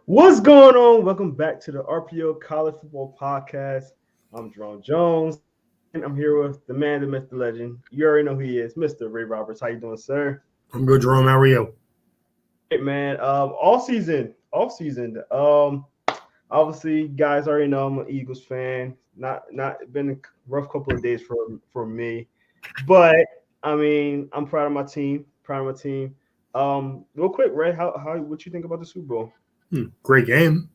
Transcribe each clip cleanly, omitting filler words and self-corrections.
What's going on? Welcome back to the RPO College Football Podcast. I'm Jerome Jones, and I'm here with the man, the myth, the legend. You already know who he is, Mr. Ray Roberts. How you doing, sir? I'm good, Jerome. How are you? Great, man. Off season. Obviously, guys already know I'm an Eagles fan. Not been a rough couple of days for me, but I mean, I'm proud of my team. Proud of my team. Real quick, Ray, how what you think about the Super Bowl? Great game.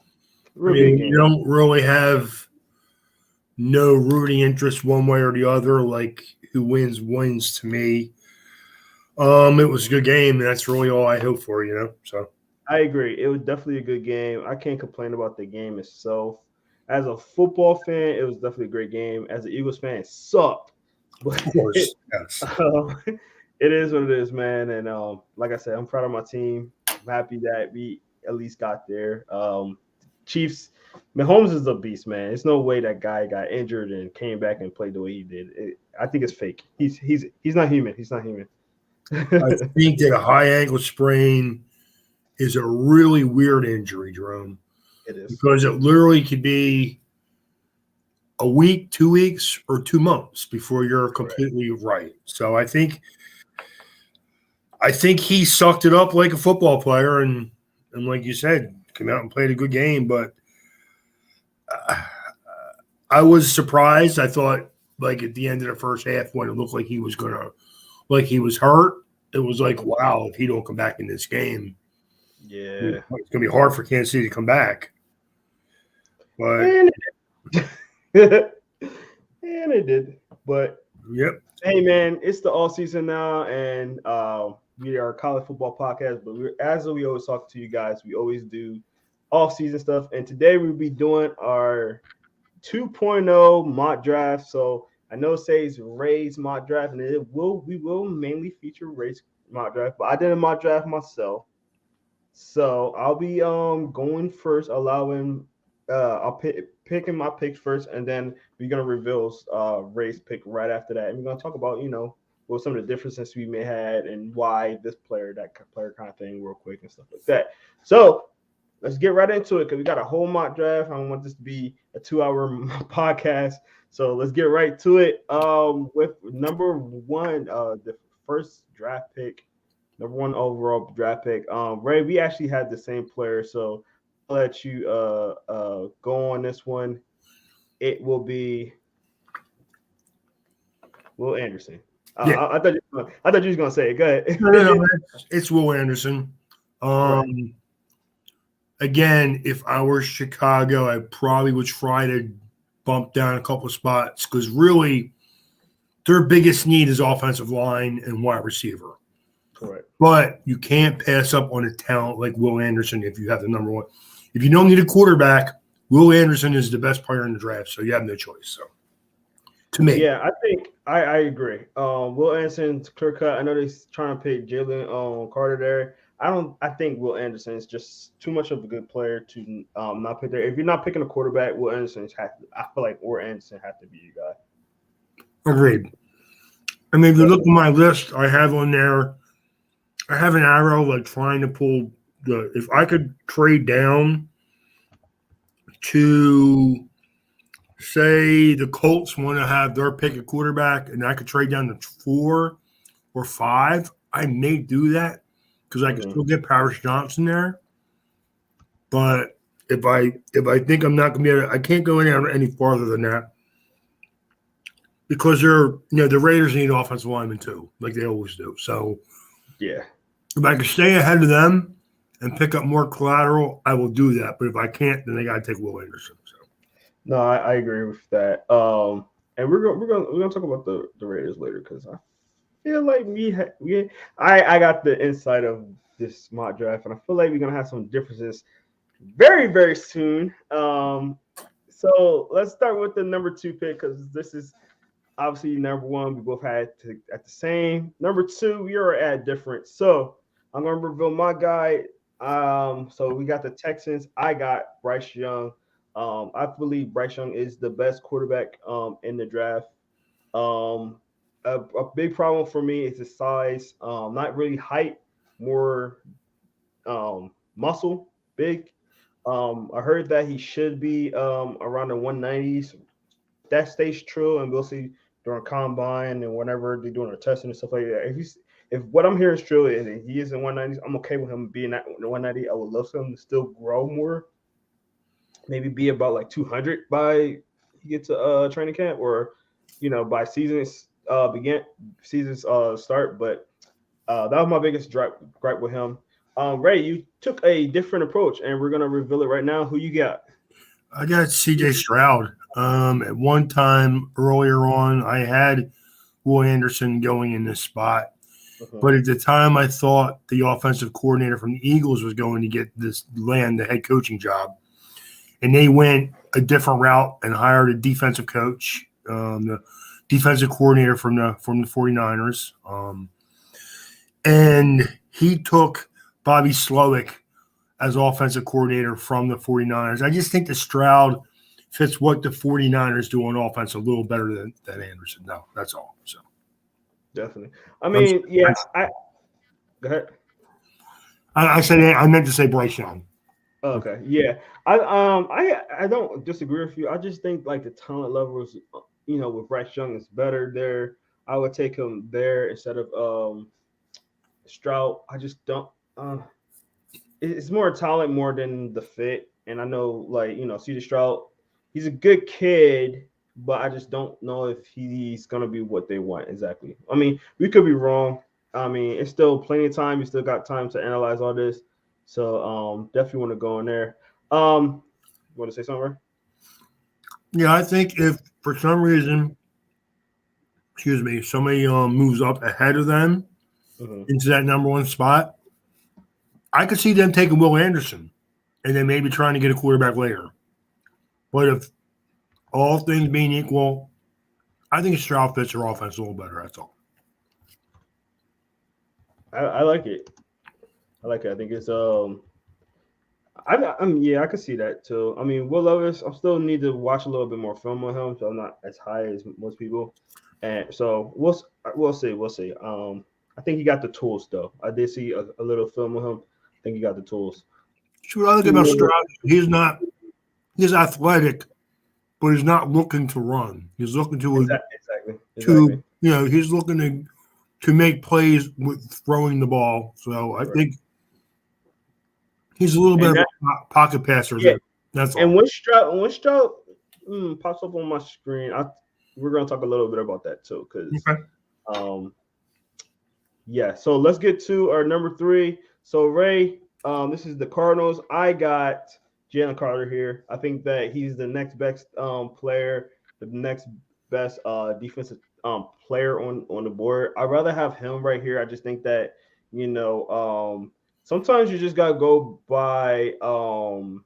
I Real good mean, you game. don't really have no rooting interest one way or the other. Like who wins to me. It was a good game, and that's really all I hope for. So I agree. It was definitely a good game. I can't complain about the game itself. As a football fan, it was definitely a great game. As an Eagles fan, it sucked. But of course, yes. it is what it is, man. And like I said, I'm proud of my team. I'm happy that we at least got there. Chiefs, Mahomes is a beast, man. There's no way that guy got injured and came back and played the way he did. I think it's fake. He's not human. He's not human. I think that a high ankle sprain is a really weird injury, Jerome, It is. because it literally could be a week, 2 weeks, or 2 months before you're Correct. completely right. So I think he sucked it up like a football player, and like you said, came out and played a good game. But uh, I was surprised. I thought like at the end of the first half when it looked like like he was hurt. It was like, Mhm. wow, if he don't come back in this game, Yeah. it's gonna be hard for Kansas City to come back. But And and it did. But yep, hey, man, it's the all season now, and we are a college football podcast. But as we always talk to you guys, we always do off season stuff. And today we'll be doing our 2.0 mock draft. So I know it says Ray's mock draft, and we will mainly feature Ray's mock draft. But I did a mock draft myself. So I'll be going first, allowing I'll picking my picks first, and then we're gonna reveal Ray's pick right after that, and we're gonna talk about what some of the differences we may had and why this player, that player kind of thing, real quick and stuff like that. So let's get right into it because we got a whole mock draft. I don't want this to be a 2 hour podcast, so let's get right to it. With number one, the first draft pick, number one overall draft pick. Ray, we actually had the same player, so I'll let you go on this one. It will be Will Anderson. yeah. I thought you was gonna say it. Go No, ahead. it's Will Anderson. Right. Um, Again, if I were Chicago, I probably would try to bump down a couple of spots because really their biggest need is offensive line and wide receiver. Correct. But you can't pass up on a talent like Will Anderson if you have the number one. If you don't need a quarterback, Will Anderson is the best player in the draft, so you have no choice. So to me, Yeah, I think I agree. Will Anderson's clear cut. I know they're trying to pick Jalen Carter there. I don't. I think Will Anderson is just too much of a good player to not pick there. If you're not picking a quarterback, Will Anderson has to. I feel like Will Anderson has to be your guy. agreed. I mean, if you But look at my list, I have on there, I have an arrow like trying to pull if I could trade down to say the Colts want to have their pick at quarterback and I could trade down to 4 or 5, I may do that because I can mhm. still get Paris Johnson there. But if I think I'm not going to be able I can't go any farther than that because the Raiders need offensive linemen too, like they always do. So Yeah. if I can stay ahead of them and pick up more collateral, I will do that. But if I can't, then they got to take Will Anderson. So No, I agree with that. And we're gonna talk about the Raiders later because I feel like I got the insight of this mock draft, and I feel like we're gonna have some differences very very soon. So let's start with the number two pick because this is obviously number one. We both had at the same. Number two, we are at different. So I'm gonna reveal my guy. So we got the Texans. I got Bryce Young. I believe Bryce Young is the best quarterback in the draft. Um, a big problem for me is his size. Not really height, more muscle, big. I heard that he should be around the 190s. That stays true, and we'll see during combine and whenever they're doing their testing and stuff like that. If what I'm hearing is true and he is in 190s, I'm okay with him being at 190. I would love for him to still grow more, maybe be about like 200 by he gets to training camp, or by season's season's start. But that was my biggest gripe with him. Ray, you took a different approach, and we're gonna reveal it right now. Who you got? I got C.J. Stroud. At one time earlier on, I had Will Anderson going in this spot. But at the time, I thought the offensive coordinator from the Eagles was going to get the head coaching job. And they went a different route and hired a defensive coach, the defensive coordinator from the 49ers. And he took Bobby Slowick as offensive coordinator from the 49ers. I just think the Stroud fits what the 49ers do on offense a little better than Anderson. No, that's all. So definitely. I mean, yeah. Go ahead. I meant to say Bryce Young. Okay, yeah. I don't disagree with you. I just think like the talent levels, with Bryce Young is better there. I would take him there instead of Stroud. I just don't. It's more talent more than the fit. And I know, like, C.J. Stroud, he's a good kid, but I just don't know if he's going to be what they want exactly. I mean, we could be wrong. I mean, it's still plenty of time. You still got time to analyze all this. So definitely want to go in there. You want to say something, right? Yeah, I think if for some reason, somebody moves up ahead of them into that number one spot, I could see them taking Will Anderson and then maybe trying to get a quarterback later. But if all things being equal, I think Stroud fits their offense a little better. That's all. I like it. I think it's I could see that too. I mean, Will Levis, I still need to watch a little bit more film on him, so I'm not as high as most people. And so we'll see. I think he got the tools though. I did see a little film with him. I think he got the tools. What I like about Stroud, he's athletic, but he's not looking to run. He's looking to exactly. He's looking to make plays with throwing the ball. So I think he's a little bit of a pocket passer. Yeah. That's all. And when Stroud pops up on my screen, we're gonna talk a little bit about that too, because yeah. So let's get to our number 3. So Ray, this is the Cardinals. I got Jalen Carter here. I think that he's the next best player, the next best defensive player on the board. I'd rather have him right here. I just think that sometimes you just gotta go by who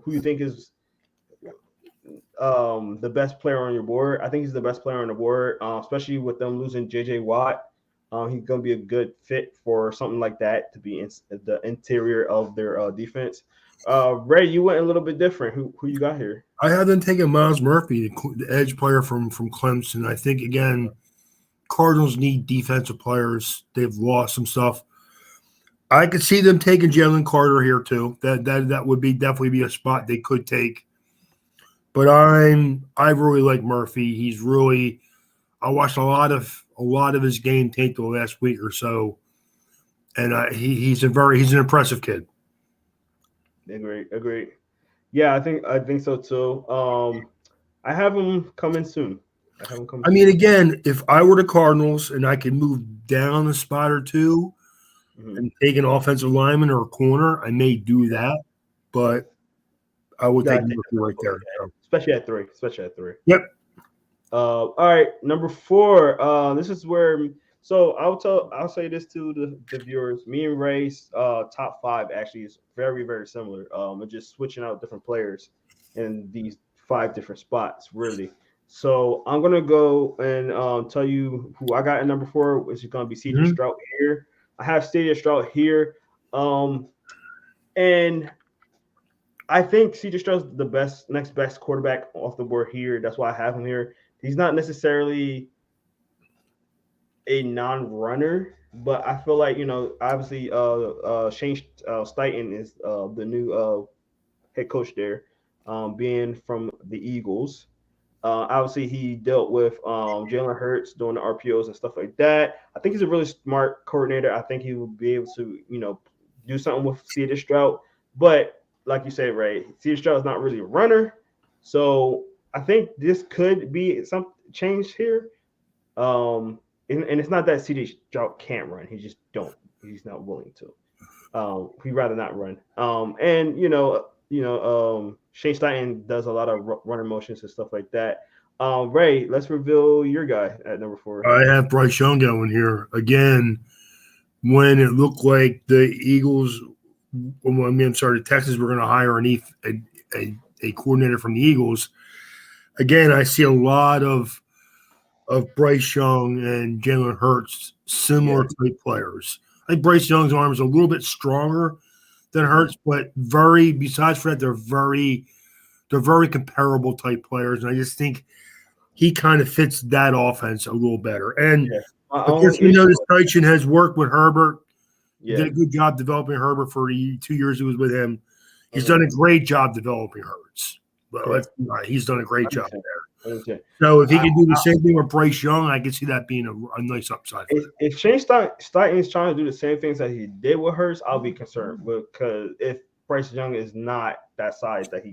you think is the best player on your board. I think he's the best player on the board, especially with them losing J.J. Watt. He's going to be a good fit for something like that to be in the interior of their defense. Ray, you went a little bit different. Who you got here? I had them taking Miles Murphy, the edge player from Clemson. I think, again, Cardinals need defensive players. They've lost some stuff. I could see them taking Jalen Carter here too. That would definitely be a spot they could take. But I really like Murphy. I watched a lot of his game tape the last week or so, and he's an impressive kid. Agreed. Yeah, I think so too. I have him coming soon. Again, if I were the Cardinals and I could move down a spot or two and take an offensive lineman or a corner, I may do that. But I would take Murphy right there. Especially at 3. Yep. All right, number 4. This is where. So I'll say this to the viewers. Me and Ray's top 5 actually is very, very similar. We're just switching out different players in these 5 different spots, really. So I'm gonna go and tell you who I got in number 4, which is gonna be C.J. Stroud here. I have C.J. Stroud here, and I think C.J. Stroud's the next best quarterback off the board here. That's why I have him here. He's not necessarily a non-runner, but I feel like obviously Shane Steichen is the new head coach there, being from the Eagles. Obviously, he dealt with Jalen Hurts doing the RPOs and stuff like that. I think he's a really smart coordinator. I think he will be able to, do something with C.J. Stroud. But like you said, Ray, C.J. Stroud is not really a runner, so I think this could be some change here. And it's not that C.J. Stroud can't run; he just don't. He's not willing to. He'd rather not run. And Shane Steichen does a lot of running motions and stuff like that. Ray, let's reveal your guy at number 4. I have Bryce Young going here again. When it looked like the Eagles, I'm sorry, the Texans were going to hire a coordinator from the Eagles. Again, I see a lot of Bryce Young and Jalen Hurts, similar type players. I think Bryce Young's arm is a little bit stronger than Hurts, but besides for that, they're very comparable type players. And I just think he kind of fits that offense a little better. And of course, we know this Steichen has worked with Herbert. He did a good job developing Herbert for the 2 years he was with him. He's done a great job developing Hurts. But he's done a great job there. So if he can do the same thing with Bryce Young, I can see that being a nice upside. If Shane Steichen is trying to do the same things that he did with Hurts, I'll be concerned because if Bryce Young is not that size that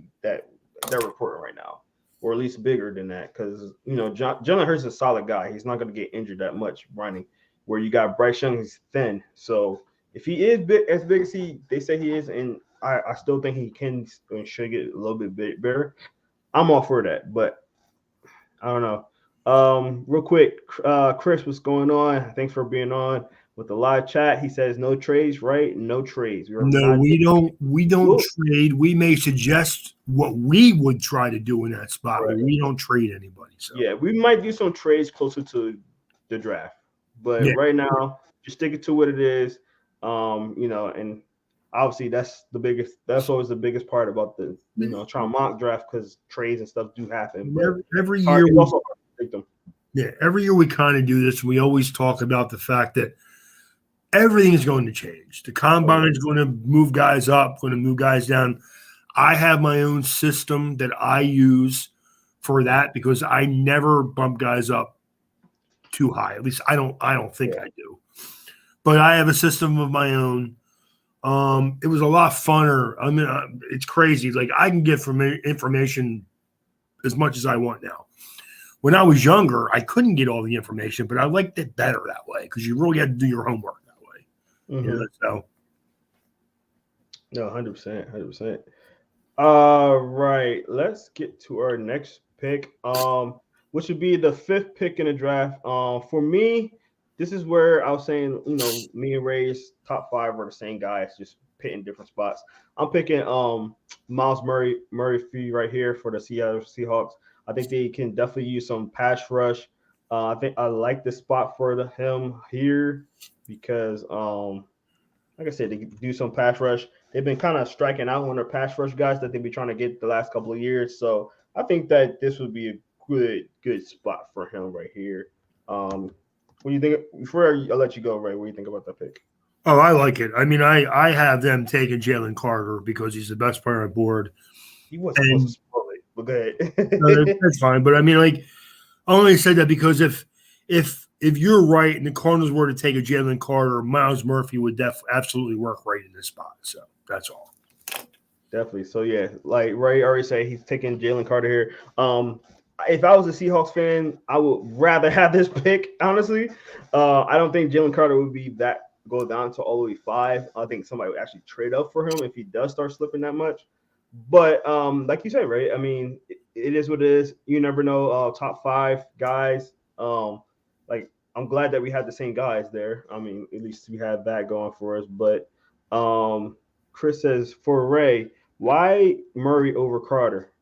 they're reporting right now, or at least bigger than that, because Jalen Hurts is a solid guy. He's not going to get injured that much running. Where you got Bryce Young, he's thin. So if he is as big as they say he is, and I still think he can and should get a little bit bigger, I'm all for that. But I don't know. Real quick, Chris, what's going on? Thanks for being on with the live chat. He says no trades, right? No trades. We don't trade. We may suggest what we would try to do in that spot, but we don't trade anybody. So yeah, we might do some trades closer to the draft, but right now, just stick it to what it is. And obviously that's always the biggest part about the trying to mock draft, because trades and stuff do happen. But every year we kind of do this. We always talk about the fact that everything is going to change. The combine is going to move guys up, going to move guys down. I have my own system that I use for that because I never bump guys up too high. At least I don't think I do. But I have a system of my own. It was a lot funner. I mean, it's crazy. Like, I can get from information as much as I want now. When I was younger, I couldn't get all the information, but I liked it better that way because you really had to do your homework that way. Mm-hmm. So, no, 100%. All right, let's get to our next pick, which would be the 5th pick in the draft. For me, this is where I was saying, me and Ray's top 5 are the same guys, just pitting different spots. I'm picking Miles Murray right here for the Seattle Seahawks. I think they can definitely use some pass rush. I think I like the spot for him here because, like I said, they do some pass rush. They've been kind of striking out on their pass rush guys that they've been trying to get the last couple of years. So I think that this would be a good spot for him right here. What do you think? Before I let you go, Ray, what do you think about that pick? Oh, I like it. I mean, I have them taking Jalen Carter because he's the best player on board. He wasn't supposed to spoil it, but go ahead. That's fine. But I mean, like, I only said that because if you're right and the Cardinals were to take a Jalen Carter, Miles Murphy would absolutely work right in this spot. So that's all. Definitely. So yeah, like Ray already said, he's taking Jalen Carter here. If I was a Seahawks fan, I would rather have this pick, honestly. I don't think Jalen Carter would be that go down to all the way 5. I think somebody would actually trade up for him if he does start slipping that much. But like you said, Ray, I mean, it is what it is. You never know. Top 5 guys. Like, I'm glad that we had the same guys there. I mean, at least we had that going for us. But Chris says, for Ray, why Murray over Carter?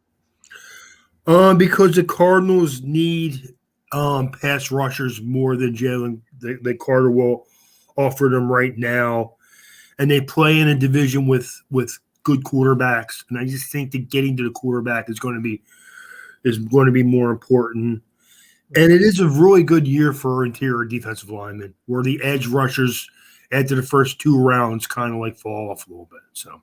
Because the Cardinals need pass rushers more than Jalen that Carter will offer them right now, and they play in a division with good quarterbacks, and I just think that getting to the quarterback is going to be more important. And it is a really good year for interior defensive linemen, where the edge rushers after the first two rounds kind of like fall off a little bit. So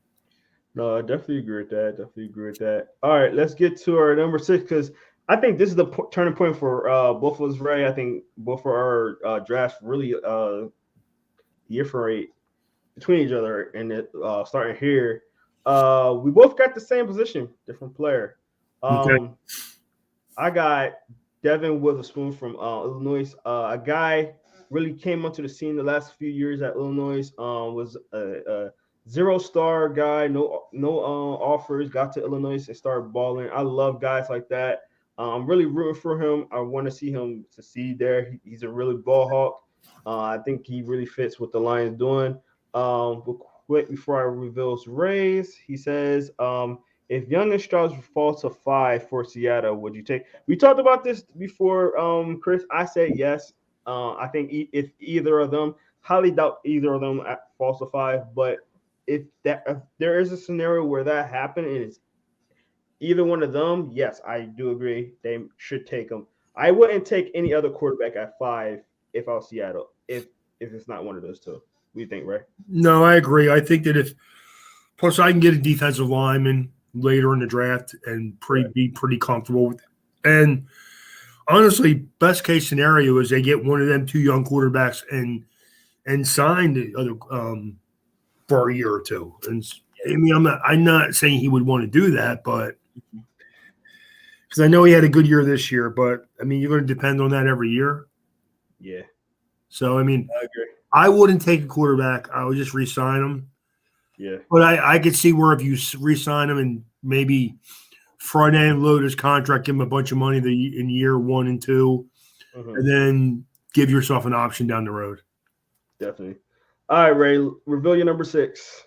No, I definitely agree with that. Definitely agree with that. All right, let's get to our number six because I think this is the turning point for both of us, Ray. I think both of our drafts really differentiate between each other, and starting here, we both got the same position, different player. okay, Um, I got Devin Witherspoon from Illinois. A guy really came onto the scene the last few years at Illinois. Was a zero-star guy, no offers. Got to Illinois and started balling. I love guys like that. I'm really rooting for him. I want to see him succeed there. He's a really ball hawk. I think he really fits what the Lions doing. But quick before I reveal his raise, he says, if Young and Strauss fall to 5 for Seattle, would you take? We talked about this before, Chris. I said yes. I think if either of them, highly doubt either of them falls to 5. But if there is a scenario where that happened and it's either one of them, yes, I do agree they should take them. I wouldn't take any other quarterback at 5 if I was Seattle. If it's not one of those two, what do you think, Ray? no, I agree. I think that if plus I can get a defensive lineman later in the draft and Right. be pretty comfortable with it. And honestly, best case scenario is they get one of them two young quarterbacks and sign the other for a year or two. And I mean, I'm not saying he would want to do that, but because I know he had a good year this year, but I mean, you're going to depend on that every year. Yeah, So I mean, I agree. I wouldn't take a quarterback. I would just re-sign him. Yeah. But I could see where if you re-sign him and maybe front end load his contract, give him a bunch of money in year 1 and 2, Mm-hmm. and then give yourself an option down the road. Definitely. All right, Ray, reveal your number 6.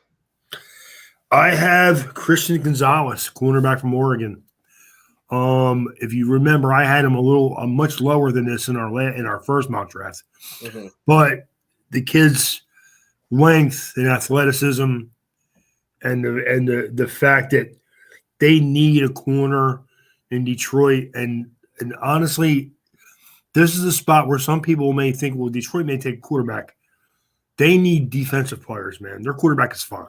I have Christian Gonzalez, cornerback from Oregon. If you remember, I had him much lower than this in our first mock draft, Mm-hmm. but the kid's length and athleticism and the fact that they need a corner in Detroit and honestly, this is a spot where some people may think, well, Detroit may take a quarterback. They need defensive players, man. Their quarterback is fine.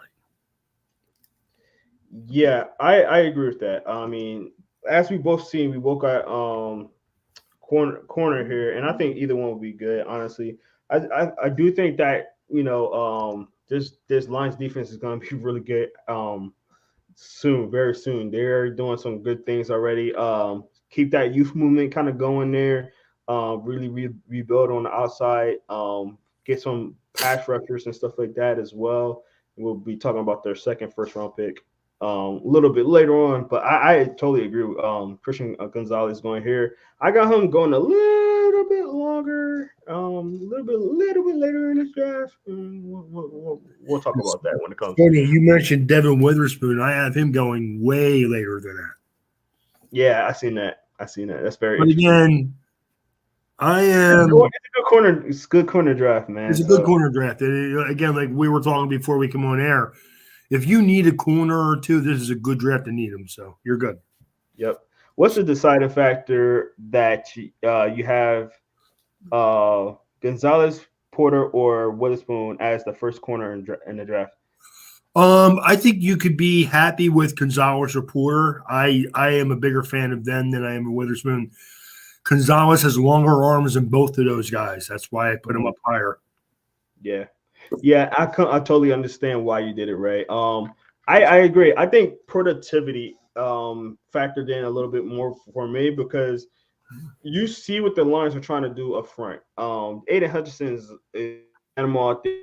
Yeah, I agree with that. I mean, as we both seen, we both got corner here, and I think either one would be good. Honestly, I do think that this Lions defense is going to be really good. Soon, very soon. They're doing some good things already. Keep that youth movement kind of going there. Really rebuild on the outside. Get some pass rushers and stuff like that as well. We'll be talking about their second first round pick a little bit later on. But I totally agree with Christian Gonzalez going here. I got him going a little bit longer, little bit later in this draft. We'll talk It's about that when it comes. funny you mentioned Devin Witherspoon. I have him going way later than that. Yeah, I seen that. I seen that. That's very But interesting. again, I It's am. a good corner. It's a good corner draft, It's man. a good So corner draft. Again, like we were talking before we come on air, if you need a corner or two, this is a good draft to need them. So you're good. yep. What's the deciding factor that you have Gonzalez, Porter, or Witherspoon as the first corner in the draft? I think you could be happy with Gonzalez or Porter. I am a bigger fan of them than I am of Witherspoon. Gonzalez has longer arms than both of those guys. That's why I put him Mhm. up higher. Yeah, yeah. I totally understand why you did it, Ray. I agree. I think productivity factored in a little bit more for me because you see what the Lions are trying to do up front. Aiden Hutchinson is an animal out there.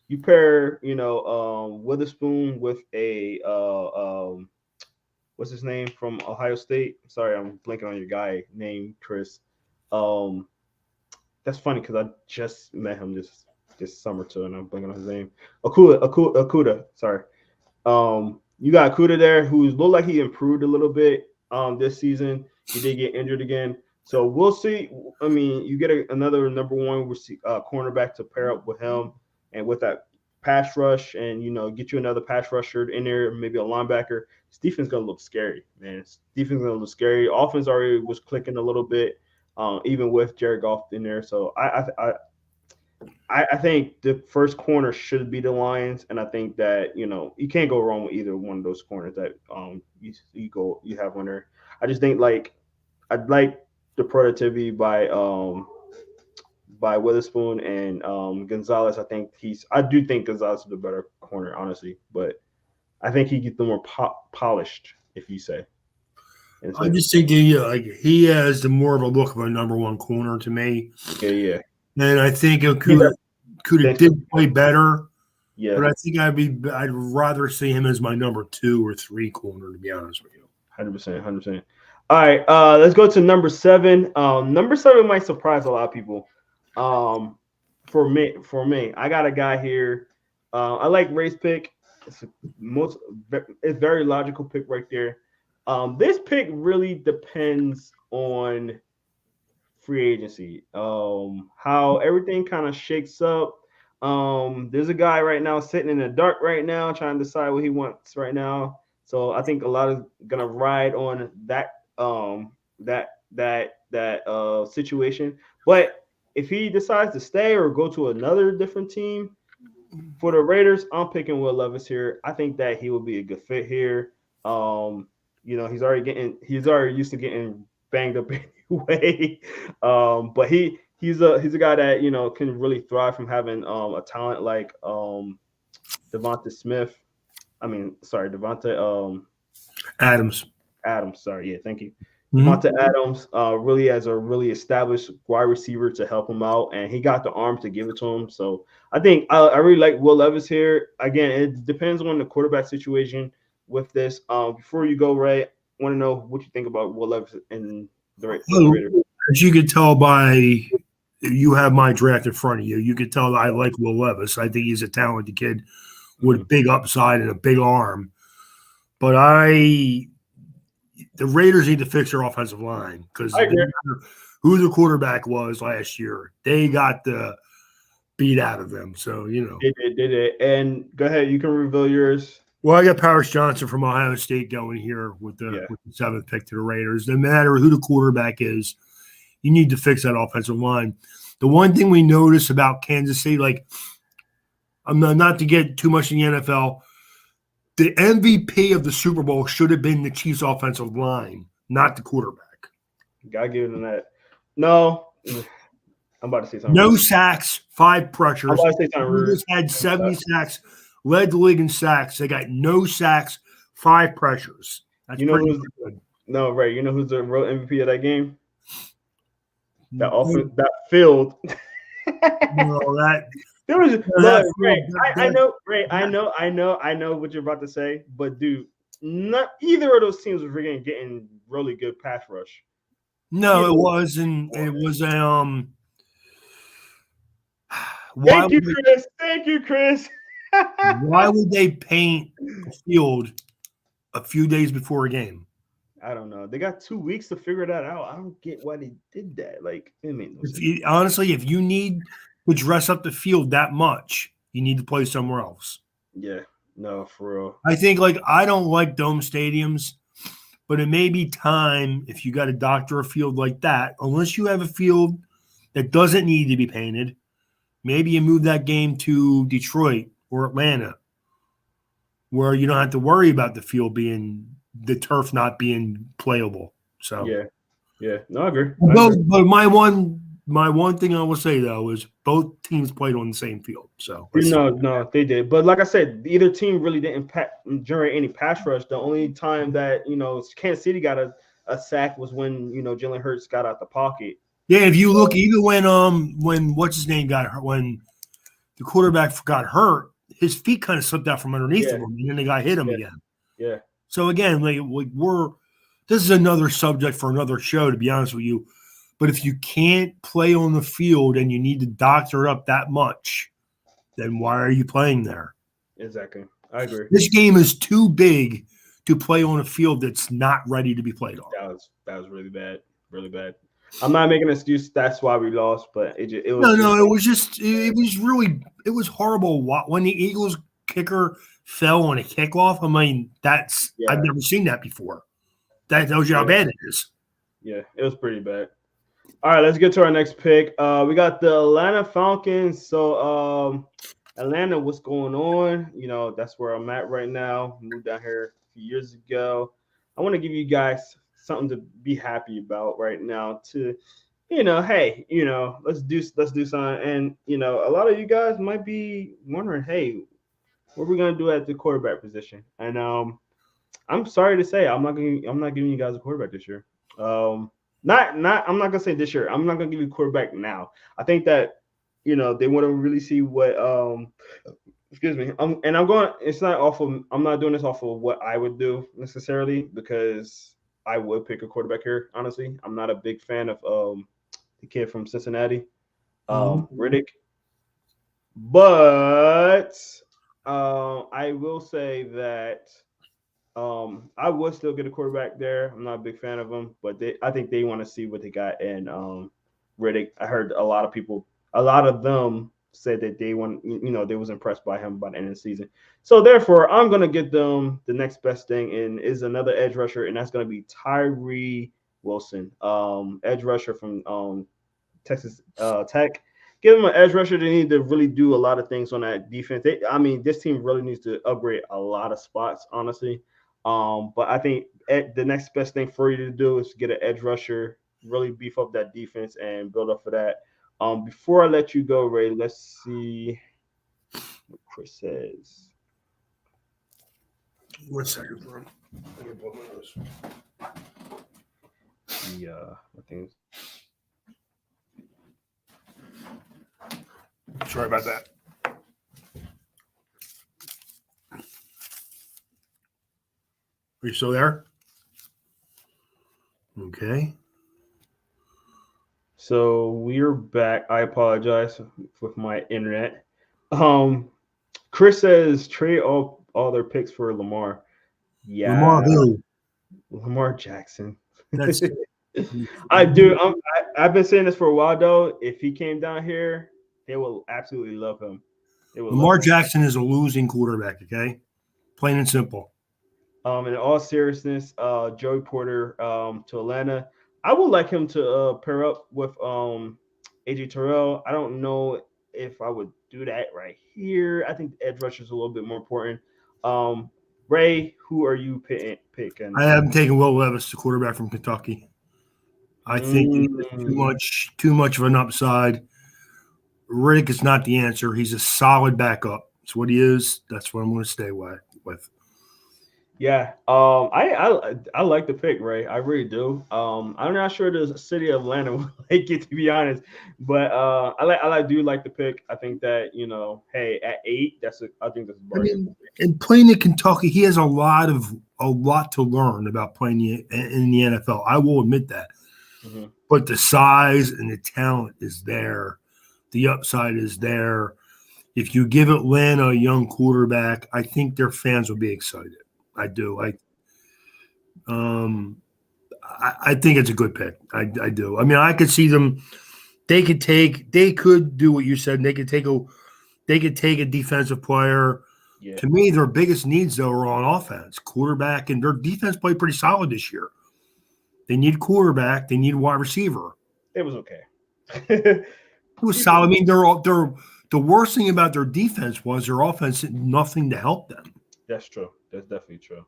You pair, Witherspoon with a what's his name from Ohio State? Sorry, I'm blanking on your guy name, Chris. Um, that's funny because I just met him this summer too, and I'm blanking on his name. Akuda. Sorry. You got Kuda there, who's looked like he improved a little bit this season. He did get injured again, so we'll see. I mean, you get another number one cornerback to pair up with him, and with that pass rush, and get you another pass rusher in there, maybe a linebacker. This defense gonna look scary, man. This defense gonna look scary. Offense already was clicking a little bit. even with Jared Goff in there. So I think the first corner should be the Lions, and I think that you can't go wrong with either one of those corners that you have on there. I just think like I'd like the productivity by Witherspoon and Gonzalez. I do think Gonzalez is the better corner, honestly, but I think he gets the more polished, if you say. And I so just think he has the more of a look of a number one corner to me, yeah. and I think He's a Kuda bench- did play better, yeah, but I think I'd rather see him as my number 2 or 3 corner, to be honest with you. 100%, 100%. All right, let's go to number 7. Number 7 might surprise a lot of people. For me, I got a guy here. I like Ray's pick. It's it's very logical pick right there. This pick really depends on free agency. How everything kind of shakes up. There's a guy right now sitting in the dark right now, trying to decide what he wants right now. So I think a lot is gonna ride on that situation. But if he decides to stay or go to another different team for the Raiders, I'm picking Will Levis here. I think that he will be a good fit here. He's already used to getting banged up anyway. But he's a guy that can really thrive from having a talent like Devonta Smith. I mean, sorry, Devonta Adams. Adams. Sorry, yeah, thank you. Mm-hmm. Devonta Adams really has a really established wide receiver to help him out, and he got the arm to give it to him. So I think I really like Will Levis here. Again, it depends on the quarterback situation with this. Before you go, Ray, I want to know what you think about Will Levis and the Raiders. As you could tell by you have my draft in front of you, you could tell that I like Will Levis. I think he's a talented kid with a big upside and a big arm. But the Raiders need to fix their offensive line because who the quarterback was last year, they got the beat out of them. So, They did. And go ahead, you can reveal yours. Well, I got Paris Johnson from Ohio State going here with the 7th pick to the Raiders. No matter who the quarterback is, you need to fix that offensive line. The one thing we notice about Kansas City, like I'm not to get too much in the NFL, the MVP of the Super Bowl should have been the Chiefs' offensive line, not the quarterback. Gotta give them that. No, I'm about to say something. No sacks, 5 pressures. I'm about to say something rude. Had 70 sacks, led the league in sacks. They got no sacks, 5 pressures. That's pretty good. No, right. You know who's the real MVP of that game? That field. There was I know what you're about to say, but dude, not either of those teams were freaking getting really good pass rush. No, it wasn't. It was a Thank you, Chris. Why would they paint the field a few days before a game? I don't know. They got 2 weeks to figure that out. I don't get why they did that. Like, it made no sense. Honestly, if you need to dress up the field that much, you need to play somewhere else. Yeah, no, for real. I think I don't like dome stadiums, but it may be time if you got to doctor a field like that, unless you have a field that doesn't need to be painted, maybe you move that game to Detroit or Atlanta, where you don't have to worry about the turf not being playable. So yeah, no, I agree. But my one thing I will say though is both teams played on the same field. So no, they did. But like I said, either team really didn't generate any pass rush. The only time that Kansas City got a sack was when Jalen Hurts got out the pocket. Yeah, if you look, even when what's his name got hurt, when the quarterback got hurt, his feet kind of slipped out from underneath him, and then the guy hit him again. Yeah. So again, this is another subject for another show, to be honest with you. But if you can't play on the field and you need to doctor up that much, then why are you playing there? Exactly. I agree. This game is too big to play on a field that's not ready to be played on. That was really bad. Really bad. I'm not making an excuse. That's why we lost, but it was horrible. When the Eagles kicker fell on a kickoff, I mean, I've never seen that before. That tells you how bad it is. Yeah, it was pretty bad. All right, let's get to our next pick. We got the Atlanta Falcons. So, Atlanta, what's going on? That's where I'm at right now. Moved down here a few years ago. I want to give you guys something to be happy about right now. Hey, let's do something. And a lot of you guys might be wondering, hey, what are we gonna do at the quarterback position? And I'm sorry to say, I'm not giving you guys a quarterback this year. Not I'm not gonna say this year. I'm not gonna give you a quarterback now. I think that they want to really see what excuse me. And I'm going. It's not off of. I'm not doing this off of what I would do necessarily because I would pick a quarterback here. Honestly, I'm not a big fan of the kid from Cincinnati, Riddick. But I will say that I would still get a quarterback there. I'm not a big fan of them, but I think they want to see what they got in Riddick. I heard a lot of them said that they was impressed by him by the end of the season. So therefore, I'm gonna get them the next best thing, and is another edge rusher, and that's gonna be Tyree Wilson, edge rusher from Texas Tech. Give them an edge rusher. They need to really do a lot of things on that defense. This team really needs to upgrade a lot of spots, honestly. But I think the next best thing for you to do is get an edge rusher, really beef up that defense, and build up for that. Before I let you go, Ray, let's see what Chris says. 1 second, bro. I think. Sorry about that. Are you still there? Okay. So we're back. I apologize with my internet. Chris says trade all their picks for Lamar. Yeah, Lamar who? Lamar Jackson. That's I do. I've been saying this for a while though. If he came down here, they will absolutely love him. Lamar Jackson is a losing quarterback. Okay, plain and simple. In all seriousness, Joey Porter to Atlanta. I would like him to pair up with AJ Terrell. I don't know if I would do that right here. I think the edge rusher is a little bit more important. Ray, who are you picking? I haven't taken Will Levis, the quarterback from Kentucky. I think too much of an upside. Riddick is not the answer. He's a solid backup. It's what he is. That's what I'm going to stay with. Yeah, I like the pick, Ray. I really do. I'm not sure the city of Atlanta will like it, to be honest, but I do like the pick. I think that hey, at 8, I think that's a bargain. And playing in Kentucky, he has a lot to learn about playing in the NFL. I will admit that, but the size and the talent is there. The upside is there. If you give Atlanta a young quarterback, I think their fans will be excited. I do. I think it's a good pick. I do. I mean, I could see them. They could do what you said. They could take a defensive player. Yeah. To me, their biggest needs though are on offense, quarterback, and their defense played pretty solid this year. They need quarterback. They need wide receiver. It was okay. It was solid. I mean, the worst thing about their defense was their offense had nothing to help them. That's true. That's definitely true.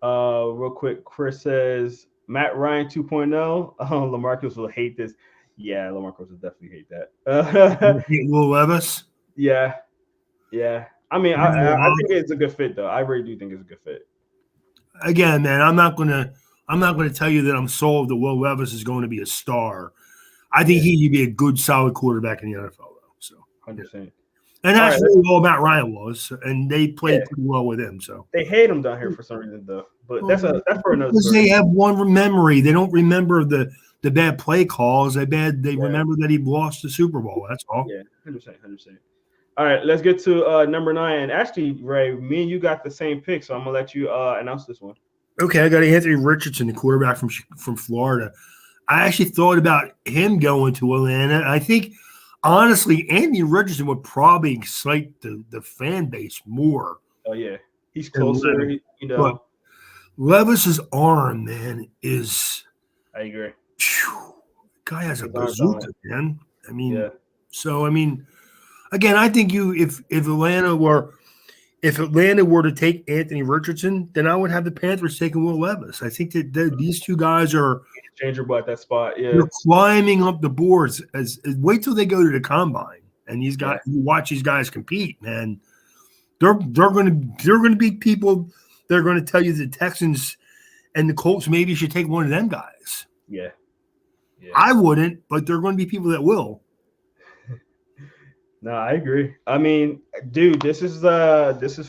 Real quick, Chris says Matt Ryan 2.0. LaMarcus will hate this. Yeah, LaMarcus will definitely hate that. Will Levis? Yeah. I mean, I think it's a good fit though. I really do think it's a good fit. Again, man, I'm not gonna tell you that I'm sold that Will Levis is going to be a star. I think he'd be a good, solid quarterback in the NFL though. So 100%. And that's really all Matt Ryan was, and they played pretty well with him. So they hate him down here for some reason, though. But that's for another story. They have one memory. They don't remember the bad play calls. They remember that he lost the Super Bowl. That's all. Yeah, 100%. All right, let's get to number 9. And actually, Ray, me and you got the same pick, so I'm gonna let you announce this one. Okay, I got Anthony Richardson, the quarterback from Florida. I actually thought about him going to Atlanta. I think. Honestly, Anthony Richardson would probably excite the fan base more. Oh, yeah. He's closer, But Levis's arm, man, is – I agree. guy has a His arm bazooka, talent. man. I mean, Yeah. so I mean, again, I think if Atlanta were to take Anthony Richardson, then I would have the Panthers taking Will Levis. I think that these two guys are Changeable at that spot. Yeah. they're climbing up the boards. As wait till they go to the combine and these guys Yeah. you watch these guys compete, man. They're gonna be people that are going to tell you the Texans and the Colts maybe should take one of them guys. Yeah. Yeah. I wouldn't, but there are going to be people that will. No, I agree. I mean, dude, this is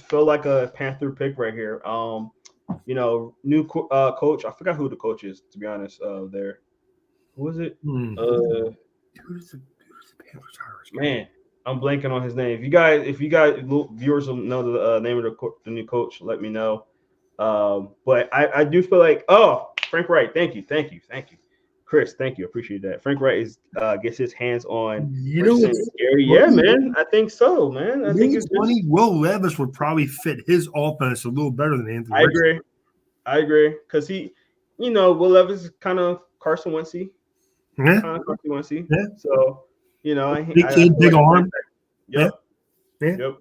feel like a Panther pick right here. New coach. I forgot who the coach is, to be honest. There, who is it? Hmm. Uh, Who's the Panthers Irish guy? man, I'm blanking on his name. If you guys viewers will know the name of the new coach, let me know. But I do feel like Frank Wright. Thank you, Chris. Thank you, appreciate that. Frank Wright is gets his hands on You know Richardson. what's Gary. Yeah, funny? man, I think so, man. I You know think what's it's just. funny? Will Levis would probably fit his offense a little better than Anthony I Richardson. agree. I agree because Will Levis is kind of Carson Wentzy, Yeah, kind of Carson Wentzy. yeah. So Big I kid, feel big like arm. Yeah, Yep, yeah. yep.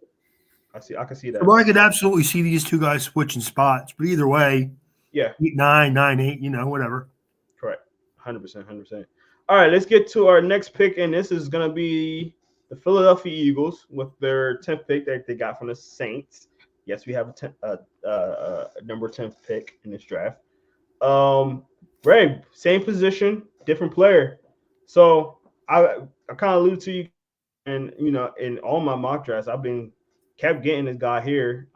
I can see that. Well, I could absolutely see these two guys switching spots, but either way, Yeah, 8-9, 9-8, whatever. correct. 100%, 100%. All right, let's get to our next pick, and this is gonna be the Philadelphia Eagles with their 10th pick that they got from the Saints. Yes, we have number 10th pick in this draft. Ray, same position, different player. So I kind of alluded to you, and in all my mock drafts, I've been kept getting this guy here,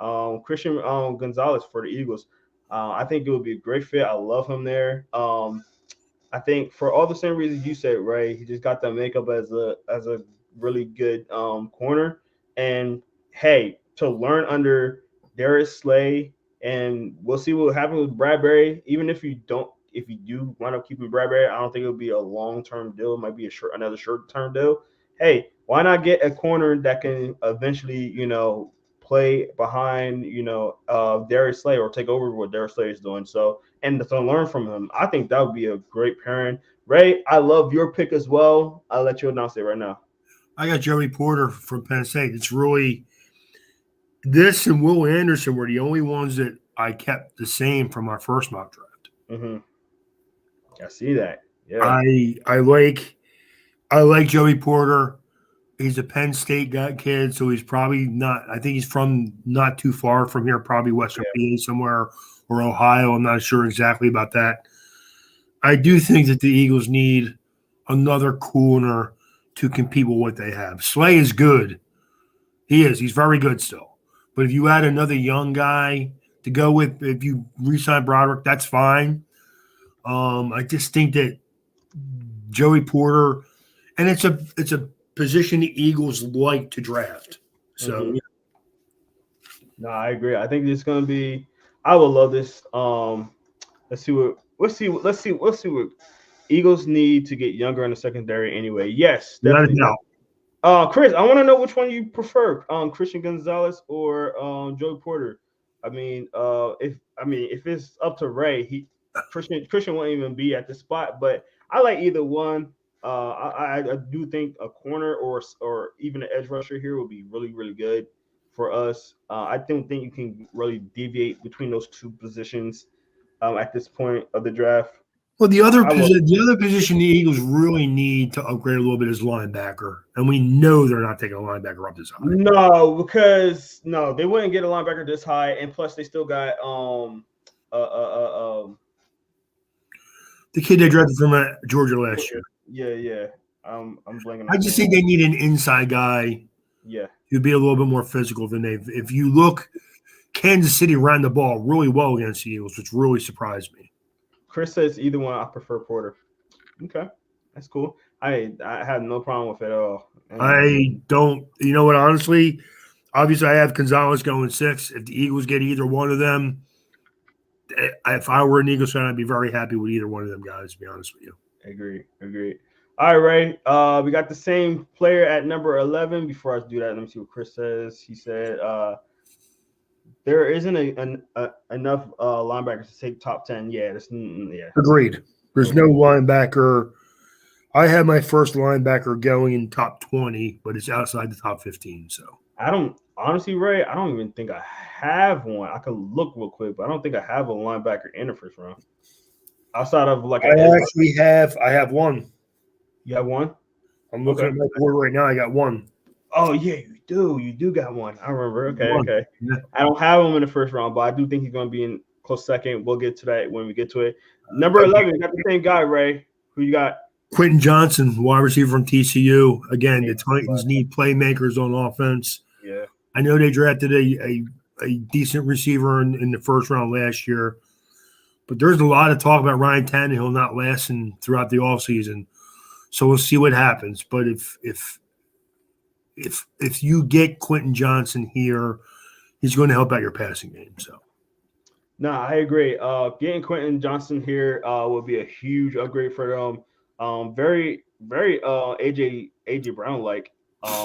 Christian Gonzalez for the Eagles. I think it would be a great fit. I love him there. I think for all the same reasons you said, Ray, he just got that makeup as a really good corner. And hey, to learn under Darius Slay, and we'll see what happens with Bradbury. Even if you do wind up keeping Bradbury, I don't think it'll be a long term deal. It might be another short term deal. Hey, why not get a corner that can eventually, play behind, Darius Slay or take over what Darius Slay is doing. So, and to learn from him, I think that would be a great pairing. Ray, I love your pick as well. I'll let you announce it right now. I got Joey Porter from Penn State. It's really this and Will Anderson were the only ones that I kept the same from our first mock draft. Mm-hmm. I see that. Yeah. I like Joey Porter. He's a Penn State kid, so he's probably not. I think he's from not too far from here, probably Western PA somewhere or Ohio. I'm not sure exactly about that. I do think that the Eagles need another corner to compete with what they have. Slay is good. He is. He's very good still. But if you add another young guy to go with, if you re-sign Broderick, that's fine. I just think that Joey Porter, and it's a position the Eagles like to draft. So Mm-hmm. No, I agree. I think it's gonna be. I would love this. Let's see what Eagles need to get younger in the secondary. Anyway, yes, without a definitely. doubt, Chris, I want to know which one you prefer, Christian Gonzalez or Joey Porter. If it's up to Ray, Christian won't even be at the spot. But I like either one. I do think a corner or even an edge rusher here would be really really good for us. I don't think you can really deviate between those two positions at this point of the draft. well, I will. the other position the Eagles really need to upgrade a little bit is linebacker, and we know they're not taking a linebacker up this high. No, because no, they wouldn't get a linebacker this high, and plus they still got The kid they drafted from Georgia last year. Yeah. I'm blanking. I just think they need an inside guy Yeah. who'd be a little bit more physical than they've. If you look, Kansas City ran the ball really well against the Eagles, which really surprised me. Chris says either one. I prefer Porter. Okay, that's cool. I have no problem with it at all. I don't. You know what? Honestly, obviously, I have Gonzalez going 6. If the Eagles get either one of them, if I were an Eagles fan, I'd be very happy with either one of them guys. To be honest with you. Agree. All right, Ray. We got the same player at number 11. Before I do that, let me see what Chris says. He said there isn't enough linebackers to take top 10. Yeah, yeah. Agreed. There's no linebacker. I had my first linebacker going in top 20, but it's outside the top 15. So I don't honestly, Ray. I don't even think I have one. I could look real quick, but I don't think I have a linebacker in the first round outside of like an edge. I have one. You have one? I'm looking Okay. at my board right now. I got one. Oh yeah, you do. You do got one. I remember. Okay, One. okay. Yeah. I don't have him in the first round, but I do think he's going to be in close second. We'll get to that when we get to it. Number 11, you got the same guy, Ray. Who you got? Quentin Johnson, wide receiver from TCU. Again, the Titans need playmakers on offense. Yeah. I know they drafted a decent receiver in the first round last year, but there's a lot of talk about Ryan Tannehill not lasting throughout the offseason. So we'll see what happens. But if you get Quentin Johnson here, he's going to help out your passing game. So No, I agree. Getting Quentin Johnson here would be a huge upgrade for them. Very AJ Brown like. I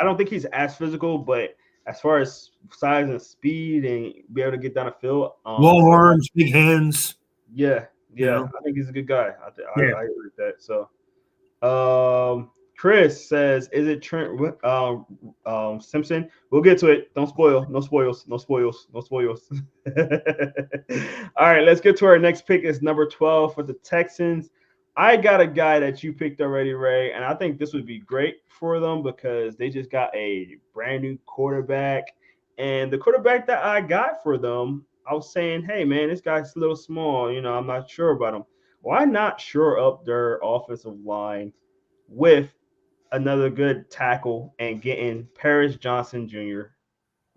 don't think he's as physical, but as far as size and speed and be able to get down the field, long arms, big hands. Yeah, You know? I think he's a good guy. I Yeah. agree with that. So, Chris says, "Is it Trent Simpson?" We'll get to it. Don't spoil. No spoils. No spoils. No spoils. All right, let's get to our next pick. It's number 12 for the Texans. I got a guy that you picked already, Ray, and I think this would be great for them because they just got a brand new quarterback, and the quarterback that I got for them, I was saying, hey man, this guy's a little small. You know, I'm not sure about him. Why not shore up their offensive line with another good tackle and getting Paris Johnson Jr.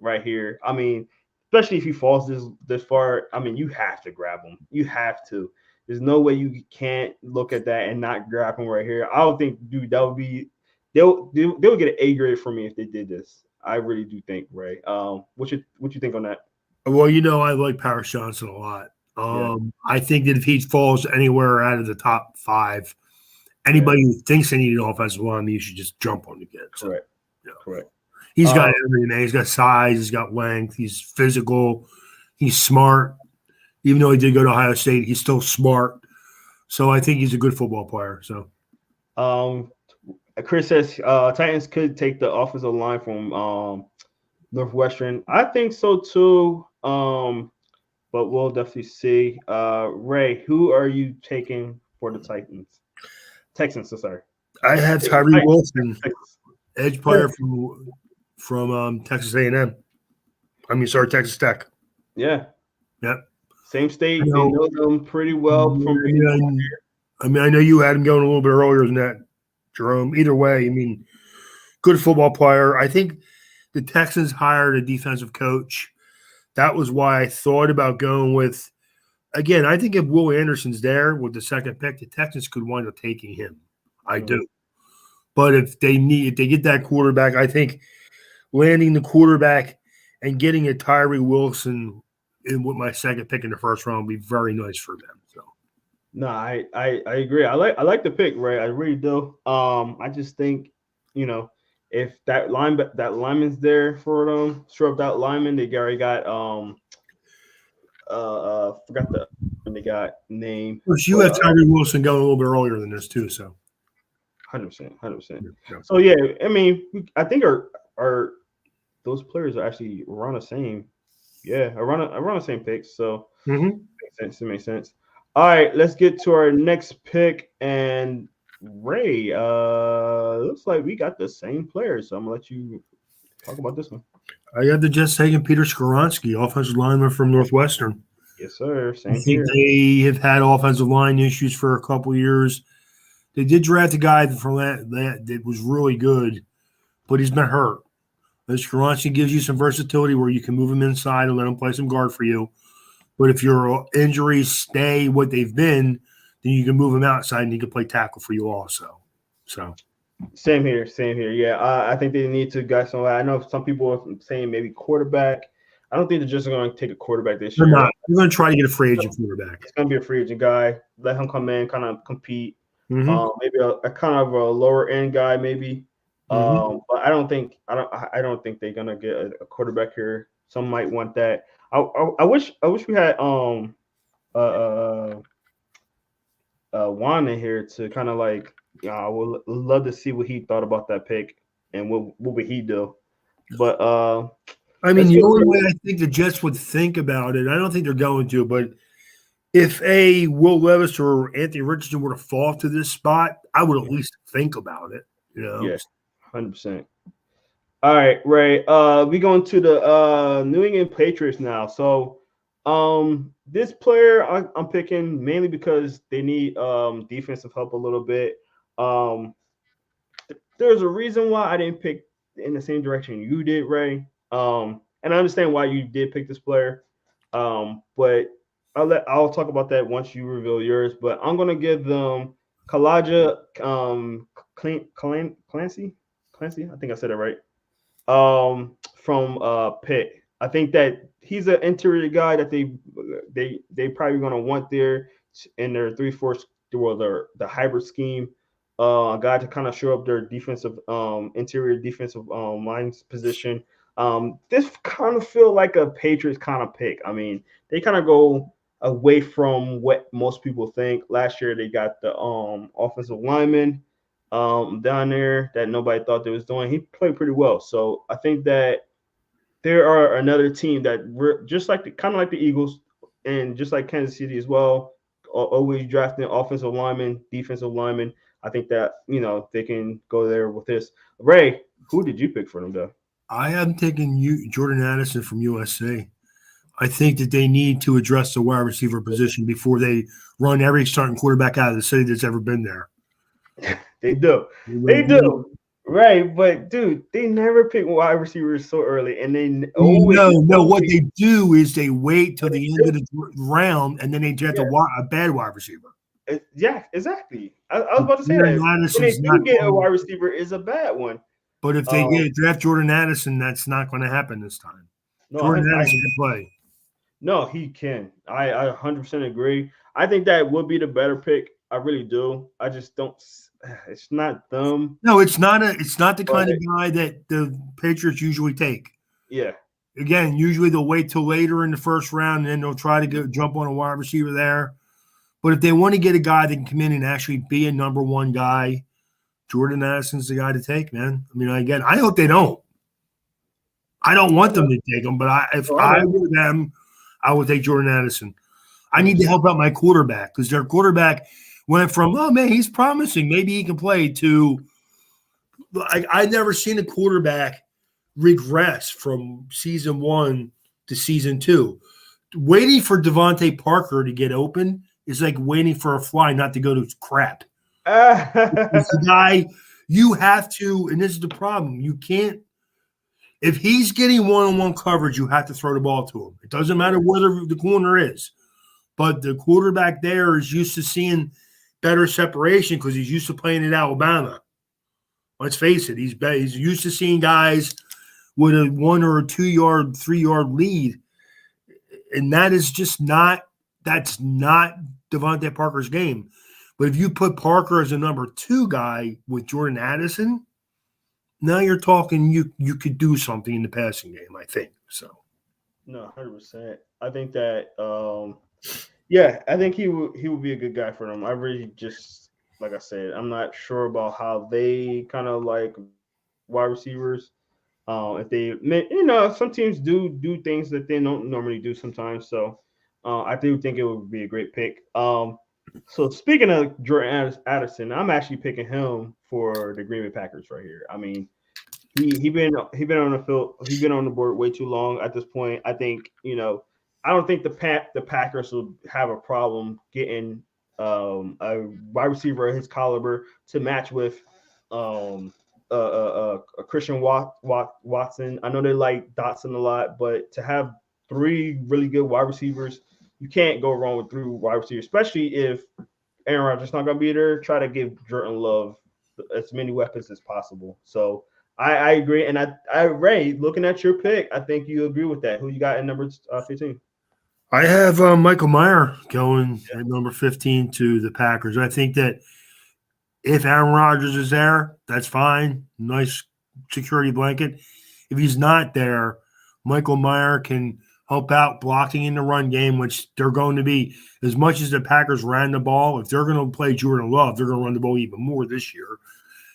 right here? I mean, especially if he falls this far, I mean, you have to grab him. You have to. There's no way you can't look at that and not grab him right here. I don't think, dude, that would be they'll get an A grade from me if they did this. I really do think, Ray. What you think on that? Well, I like Paris Johnson a lot. Yeah. I think that if he falls anywhere out of the top 5, anybody who thinks they need an offensive line, you should just jump on the kid. Correct. Correct. He's got everything, man. He's got size. He's got length. He's physical. He's smart. Even though he did go to Ohio State, he's still smart. So I think he's a good football player. So, Chris says Titans could take the offensive line from Northwestern. I think so too. But we'll definitely see. Ray, who are you taking for the Titans? Texans, so sorry. I have Tyree Wilson, edge player from Texas A&M. Texas Tech. Yeah. Yep. Same state. They know them pretty well. I know you had him going a little bit earlier than that, Jerome. Either way, good football player. I think the Texans hired a defensive coach. That was why I thought about going with, again, I think if Will Anderson's there with the second pick, the Texans could wind up taking him. I do. But if they get that quarterback, I think landing the quarterback and getting a Tyree Wilson with my second pick in the first round would be very nice for them. So, no, I agree. I like the pick, Ray. I really do. I just think, if that lineman's there for them, shore up that lineman. They already got forgot they got name. Of course, you have Tyree Wilson going a little bit earlier than this too. So, 100%. So yeah, I think our those players are actually around the same. Yeah, around the same picks. So It makes sense. All right, let's get to our next pick. And Ray, looks like we got the same players. So I'm gonna let you talk about this one. I got the Jets taking Peter Skoronski, offensive lineman from Northwestern. Yes, sir. I think they have had offensive line issues for a couple years. They did draft a guy that was really good, but he's been hurt. Skoronski gives you some versatility where you can move him inside and let him play some guard for you. But if your injuries stay what they've been, then you can move him outside and he can play tackle for you also. So same here. Yeah, I think they need to get somewhere. I know some people are saying maybe quarterback. I don't think they're just going to take a quarterback this year. They're not. They're going to try to get a free agent quarterback. It's going to be a free agent guy. Let him come in, kind of compete. Maybe a kind of a lower end guy, maybe. But I don't think they're gonna get a quarterback here. Some might want that. I wish we had Juan in here to kind of like, I would love to see what he thought about that pick and what would he do. But I mean, let's the get only way to I think the Jets would think about it, I don't think they're going to, but if a Will Levis or Anthony Richardson were to fall to this spot, I would at least think about it. You know, yeah, 100%. All right, Ray. We going to the New England Patriots now. So, this player I'm picking mainly because they need defensive help a little bit. Um, there's a reason why I didn't pick in the same direction you did, Ray. And I understand why you did pick this player. But I'll talk about that once you reveal yours. But I'm gonna give them Kalaja Clancy. Clancy, I think I said it right. From Pitt. I think that he's an interior guy that they probably gonna want there in their 3-4 or the hybrid scheme. A guy to kind of show up their defensive interior defensive lines position. This kind of feel like a Patriots kind of pick. I mean, they kind of go away from what most people think. Last year they got the offensive lineman down there that nobody thought they was doing. He played pretty well. So I think that there are another team that we're just like kind of like the Eagles and just like Kansas City as well, always drafting offensive linemen, defensive linemen. I think that they can go there with this. Ray, who did you pick for them though? I am taking Jordan Addison from USA. I think that they need to address the wide receiver position before they run every starting quarterback out of the city that's ever been there. They do. They do. Right, but dude, they never pick wide receivers so early, and they always No. What they do is they wait till the end of the round, and then they draft a bad wide receiver. Yeah, exactly. I was about to say Jordan that. When they Addison's do not get a going. wide receiver, is a bad one. But if they draft Jordan Addison, that's not going to happen this time. No, Jordan Addison can play. No, he can. I 100% agree. I think that would be the better pick. I really do. I just don't. It's not them. No, it's not the kind of guy that the Patriots usually take. Yeah. Again, usually they'll wait till later in the first round and then they'll try to jump on a wide receiver there. But if they want to get a guy that can come in and actually be a number one guy, Jordan Addison's the guy to take, man. I mean, again, I hope they don't. I don't want them to take him, but if I were them, I would take Jordan Addison. I need to help out my quarterback because their quarterback went from, oh, man, he's promising. Maybe he can play to I've never seen a quarterback regress from season 1 to season 2. Waiting for Devontae Parker to get open is like waiting for a fly not to go to crap. It's the guy you have to, and this is the problem. You can't, if he's getting one-on-one coverage, you have to throw the ball to him. It doesn't matter whether the corner is. But the quarterback there is used to seeing better separation because he's used to playing in Alabama. Let's face it, he's used to seeing guys with a 1 or a 2 yard, 3 yard lead. And that's not Devontae Parker's game. But if you put Parker as a number 2 guy with Jordan Addison, now you're talking you could do something in the passing game, I think. So no, 100%. I think that I think he would be a good guy for them. I really just, like I said, I'm not sure about how they kind of like wide receivers. If they, some teams do things that they don't normally do sometimes. So I do think it would be a great pick. So speaking of Jordan Addison, I'm actually picking him for the Green Bay Packers right here. I mean, he been on the field, he's been on the board way too long at this point. I think I don't think the Packers will have a problem getting a wide receiver of his caliber to match with a Christian Watson. I know they like Dotson a lot, but to have 3 really good wide receivers, you can't go wrong with 3 wide receivers, especially if Aaron Rodgers not going to be there. Try to give Jordan Love as many weapons as possible. So I agree, and I Ray, looking at your pick, I think you agree with that. Who you got in number 15? I have Michael Mayer going at number 15 to the Packers. I think that if Aaron Rodgers is there, that's fine. Nice security blanket. If he's not there, Michael Mayer can help out blocking in the run game, which they're going to be, as much as the Packers ran the ball, if they're going to play Jordan Love, they're going to run the ball even more this year.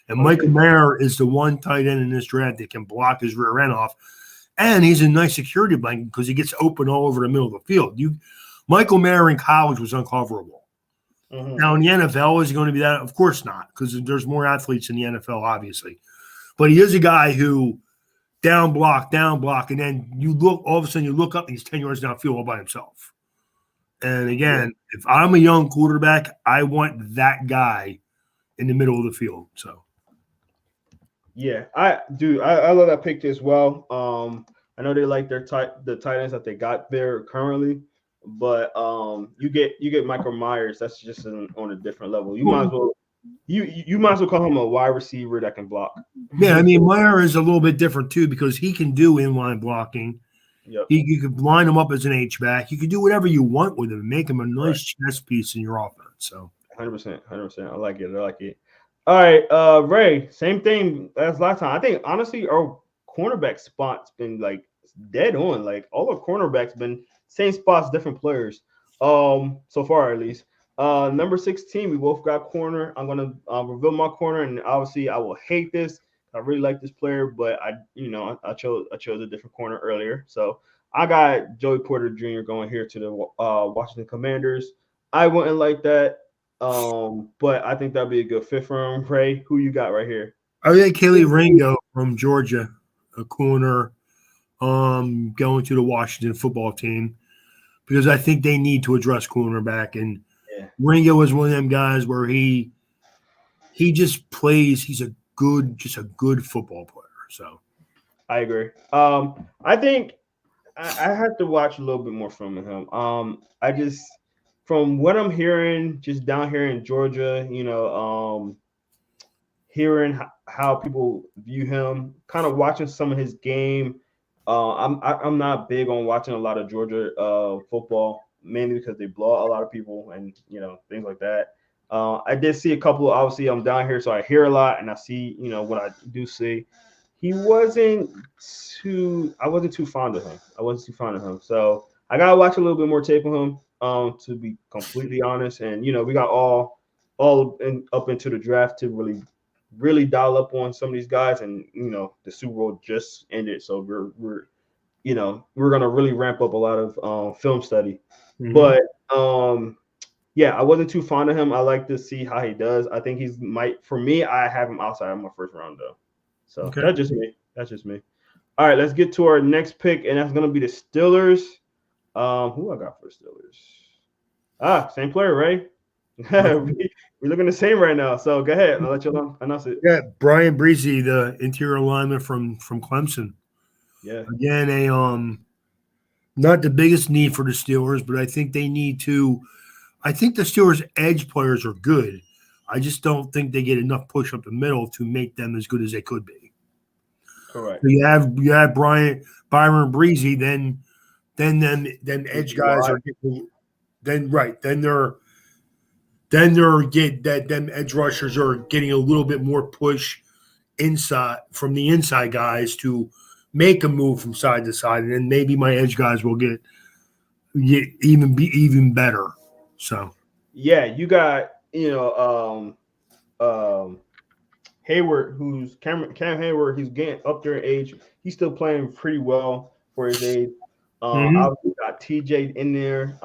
And Oh, yeah. Michael Mayer is the one tight end in this draft that can block his rear end off. And he's a nice security blanket because he gets open all over the middle of the field. Michael Mayer in college was uncoverable. Mm-hmm. Now in the NFL, is he going to be that? Of course not, because there's more athletes in the NFL, obviously. But he is a guy who down block, and then you look, all of a sudden you look up and he's 10 yards downfield all by himself. And again, if I'm a young quarterback, I want that guy in the middle of the field. So Yeah, I do. I love that pick as well. I know they like the tight ends that they got there currently, but you get Michael Myers. That's just on a different level. You might as well call him a wide receiver that can block. yeah, I mean Meyer is a little bit different too because he can do inline blocking. Yep. You could line him up as an H back. You could do whatever you want with him, make him a nice chess piece in your offense. So 100%, 100%. I like it. I like it. All right, Ray. Same thing as last time. I think honestly, our cornerback spot's been like dead on. Like all our cornerbacks been same spots, different players. So far at least. Number 16, we both got corner. I'm gonna reveal my corner, and obviously I will hate this. I really like this player, but I chose a different corner earlier. So I got Joey Porter Jr. going here to the Washington Commanders. I wouldn't like that. But I think that'd be a good fit for him. Ray, who you got right here? I think Kelly Ringo from Georgia, a corner, going to the Washington football team because I think they need to address cornerback. And Yeah, Ringo is one of them guys where he just plays. He's just a good football player. So I agree. I think I have to watch a little bit more from him. I just from what I'm hearing, just down here in Georgia, hearing how people view him, kind of watching some of his game. I'm not big on watching a lot of Georgia football, mainly because they blow out a lot of people and things like that. I did see a couple. Obviously, I'm down here, so I hear a lot and I see what I do see. He wasn't I wasn't too fond of him. I wasn't too fond of him. So I gotta watch a little bit more tape of him. To be completely honest, and we got up into the draft to really dial up on some of these guys, and the Super Bowl just ended, so we're gonna really ramp up a lot of film study. But yeah, I wasn't too fond of him. I like to see how he does. I think for me, I have him outside of my first round though. So okay. That's just me. That's just me. All right, let's get to our next pick, and that's gonna be the Steelers. Who I got for the Steelers? Same player, right? We're looking the same right now. So go ahead. I'll let you announce it. Yeah, Brian Breezy, the interior lineman from Clemson. Yeah. Again, not the biggest need for the Steelers, but I think they need to. I think the Steelers' edge players are good. I just don't think they get enough push up the middle to make them as good as they could be. Correct. So you have Byron Breezy, then them edge guys are then them edge rushers are getting a little bit more push inside from the inside guys to make a move from side to side, and then maybe my edge guys will get even better. So yeah, you got Hayward, who's Cam Hayward. He's getting up there in age. He's still playing pretty well for his age. Obviously got TJ in there.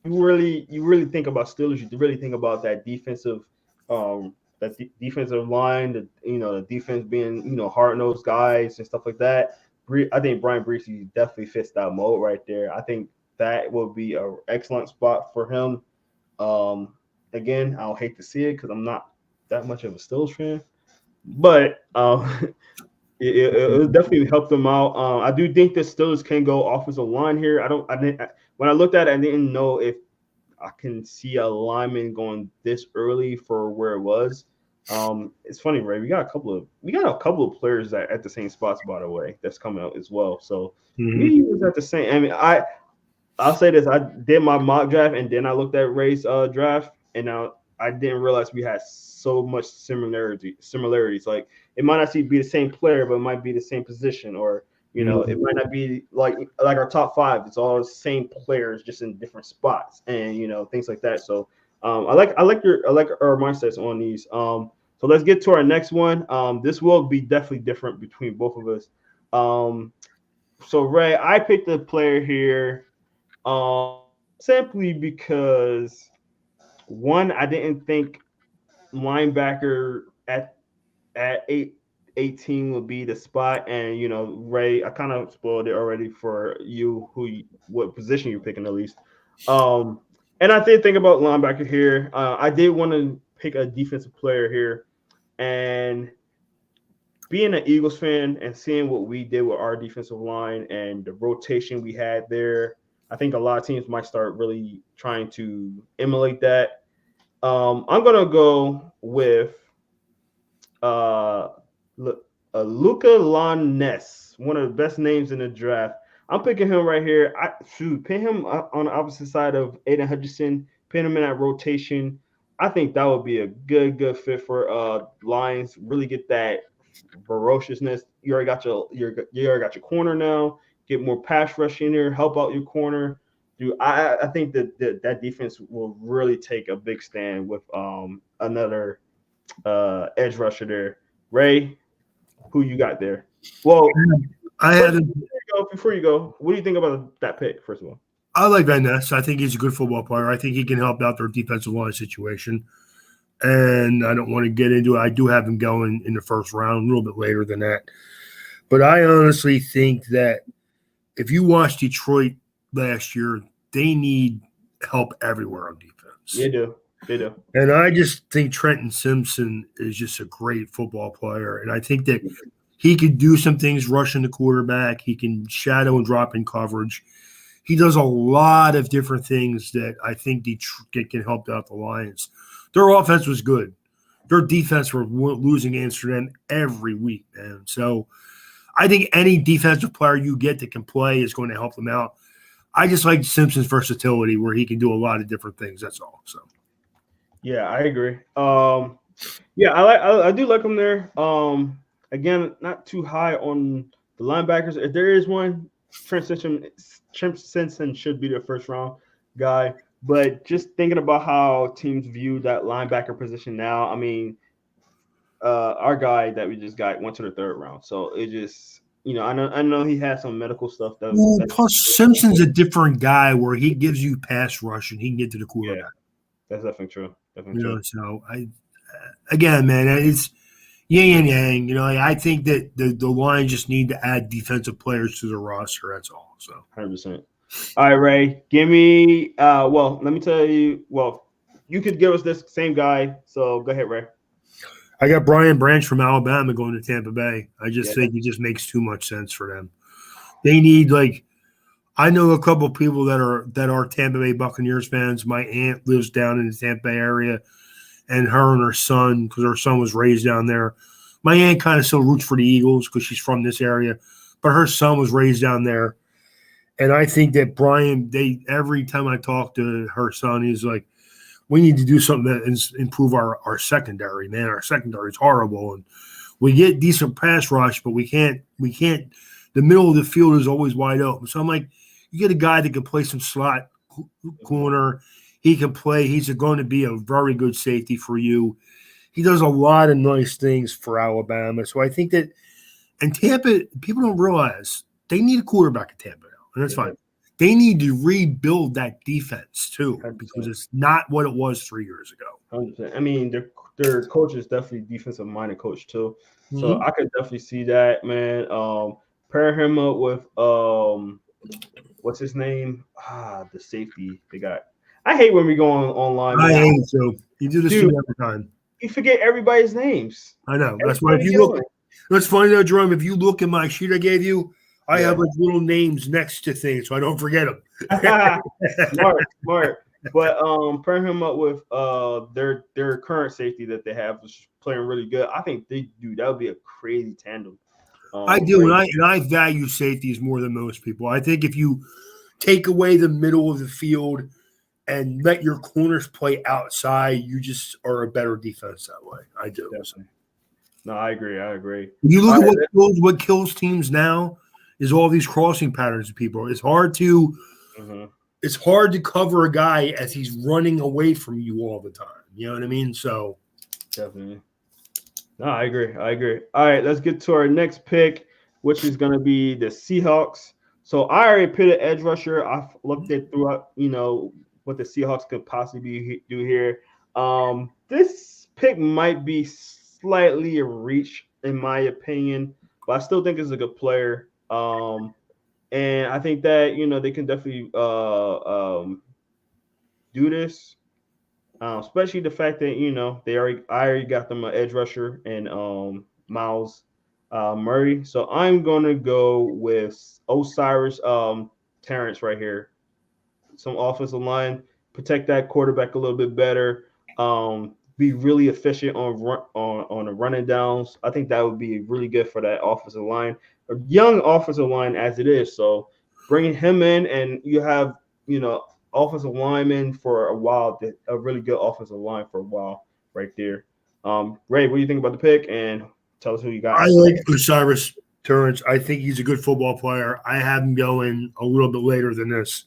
You really think about Steelers. You really think about that defensive, defensive line. The defense being hard nosed guys and stuff like that. I think Brian Breesy definitely fits that mold right there. I think that will be an excellent spot for him. Again, I'll hate to see it because I'm not that much of a Steelers fan, but it definitely helped them out. I do think the Steelers can go offensive line here. When I looked at it, I didn't know if I can see a lineman going this early for where it was. It's funny, Ray. We got a couple of players that at the same spots, by the way, that's coming out as well. So we was at the same. I mean, I'll say this: I did my mock draft, and then I looked at Ray's draft, and now I didn't realize we had so much similarities. Like it might not be the same player, but it might be the same position, or You know, it might not be like our top five. It's all the same players, just in different spots, and things like that. So I like our mindsets on these. So let's get to our next one. This will be definitely different between both of us. So Ray, I picked a player here, simply because one, I didn't think linebacker at 18 would be the spot. And Ray, I kind of spoiled it already for you, what position you're picking at least. And I did think about linebacker here. I did want to pick a defensive player here, and being an Eagles fan and seeing what we did with our defensive line and the rotation we had there, I think a lot of teams might start really trying to emulate that. I'm gonna go with uh, Luca Lanes, one of the best names in the draft. I'm picking him right here. Pin him on the opposite side of Aiden Hutchinson. Pin him in that rotation. I think that would be a good fit for Lions. Really get that ferociousness. You already got your corner now. Get more pass rush in there. Help out your corner. Dude, I think that defense will really take a big stand with another edge rusher there. Ray, who you got there? Well, before you go, what do you think about that pick? First of all, I like Van Ness. I think he's a good football player. I think he can help out their defensive line situation. And I don't want to get into it. I do have him going in the first round, a little bit later than that. But I honestly think that if you watch Detroit last year, they need help everywhere on defense. They do. And I just think Trenton Simpson is just a great football player. And I think that he could do some things rushing the quarterback. He can shadow and drop in coverage. He does a lot of different things that I think Detroit can help out the Lions. Their offense was good. Their defense were losing games for them every week, man. So I think any defensive player you get that can play is going to help them out. I just like Simpson's versatility where he can do a lot of different things. That's all. So, yeah, I agree. I do like him there. Again, not too high on the linebackers. If there is one, Trent Simpson should be the first round guy. But just thinking about how teams view that linebacker position now, I mean, our guy that we just got went to the third round. So it just, I know he had some medical stuff. Plus, Simpson's a different guy where he gives you pass rush and he can get to the quarterback. Yeah, that's definitely true. True. So again, man, it's yin and yang. I think that the Lions just need to add defensive players to the roster. That's all. So 100%. All right, Ray, give me let me tell you, you could give us this same guy, so go ahead, Ray. I got Brian Branch from Alabama going to Tampa Bay. I just think it just makes too much sense for them. They need, I know a couple of people that are Tampa Bay Buccaneers fans. My aunt lives down in the Tampa Bay area, and her and her son, because her son was raised down there. My aunt kind of still roots for the Eagles because she's from this area, but her son was raised down there. And I think that Brian, every time I talk to her son, he's like, we need to do something that improve our secondary, man. Our secondary is horrible. And we get decent pass rush, but we can't, the middle of the field is always wide open. So I'm like, you get a guy that can play some slot corner. He can play. He's going to be a very good safety for you. He does a lot of nice things for Alabama. So I think that, and Tampa, people don't realize they need a quarterback at Tampa. And that's fine. They need to rebuild that defense too, 100%. Because it's not what it was 3 years ago. 100%. I mean, their coach is definitely defensive-minded coach too, so I could definitely see that, man. Pair him up with what's his name? The safety they got. I hate when we go online. I hate it too. You do this every time. You forget everybody's names. I know. That's why if you look, let's find out, Jerome. If you look in my sheet I gave you. I have little names next to things, so I don't forget them. Smart. But pair him up with their current safety that they have, which is playing really good. I think that would be a crazy tandem. I do, and I value safeties more than most people. I think if you take away the middle of the field and let your corners play outside, you just are a better defense that way. I do. Definitely. No, I agree. You look at what kills teams now. is all these crossing patterns of people. It's hard to cover a guy as he's running away from you all the time. You know what I mean? So definitely. No, I agree. All right, let's get to our next pick, which is going to be the Seahawks. So I already picked an edge rusher. I've looked at throughout, what the Seahawks could possibly do here. This pick might be slightly a reach, in my opinion, but I still think it's a good player. And I think that they can definitely do this. Especially the fact that I already got them an edge rusher and Miles Murray. So I'm gonna go with Osiris Terrence right here. Some offensive line, protect that quarterback a little bit better. Be really efficient on the running downs. I think that would be really good for that offensive line, a young offensive line as it is. So bringing him in, and you have offensive lineman for a while, a really good offensive line for a while right there. Ray, what do you think about the pick? And tell us who you got. I like Osiris Terrence. I think he's a good football player. I have him going a little bit later than this.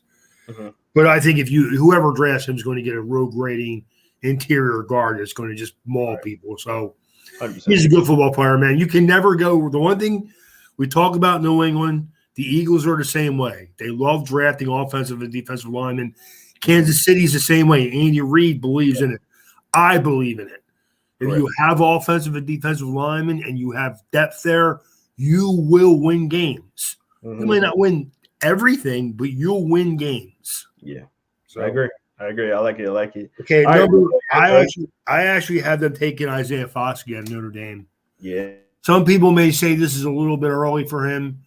But I think whoever drafts him is going to get a rogue rating interior guard that's going to just maul people. So 100%. He's a good football player, man. You can never go. The one thing we talk about New England, the Eagles are the same way. They love drafting offensive and defensive linemen. Kansas City's the same way. Andy Reid believes in it. I believe in it. If you have offensive and defensive linemen and you have depth there, you will win games. You may not win everything, but you'll win games. Yeah. So I agree. I like it. Okay, I actually have them taking Isaiah Foskey at Notre Dame. Yeah. Some people may say this is a little bit early for him.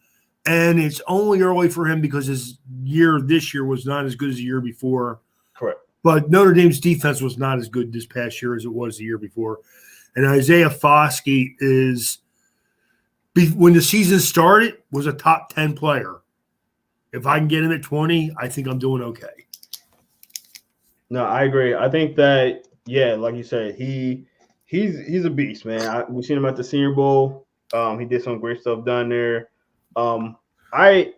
And it's only early for him because his year this year was not as good as the year before. Correct. But Notre Dame's defense was not as good this past year as it was the year before. And Isaiah Foskey when the season started, was a top 10 player. If I can get him at 20, I think I'm doing okay. No, I agree. I think that, like you said, he's a beast, man. We've seen him at the Senior Bowl. He did some great stuff down there. I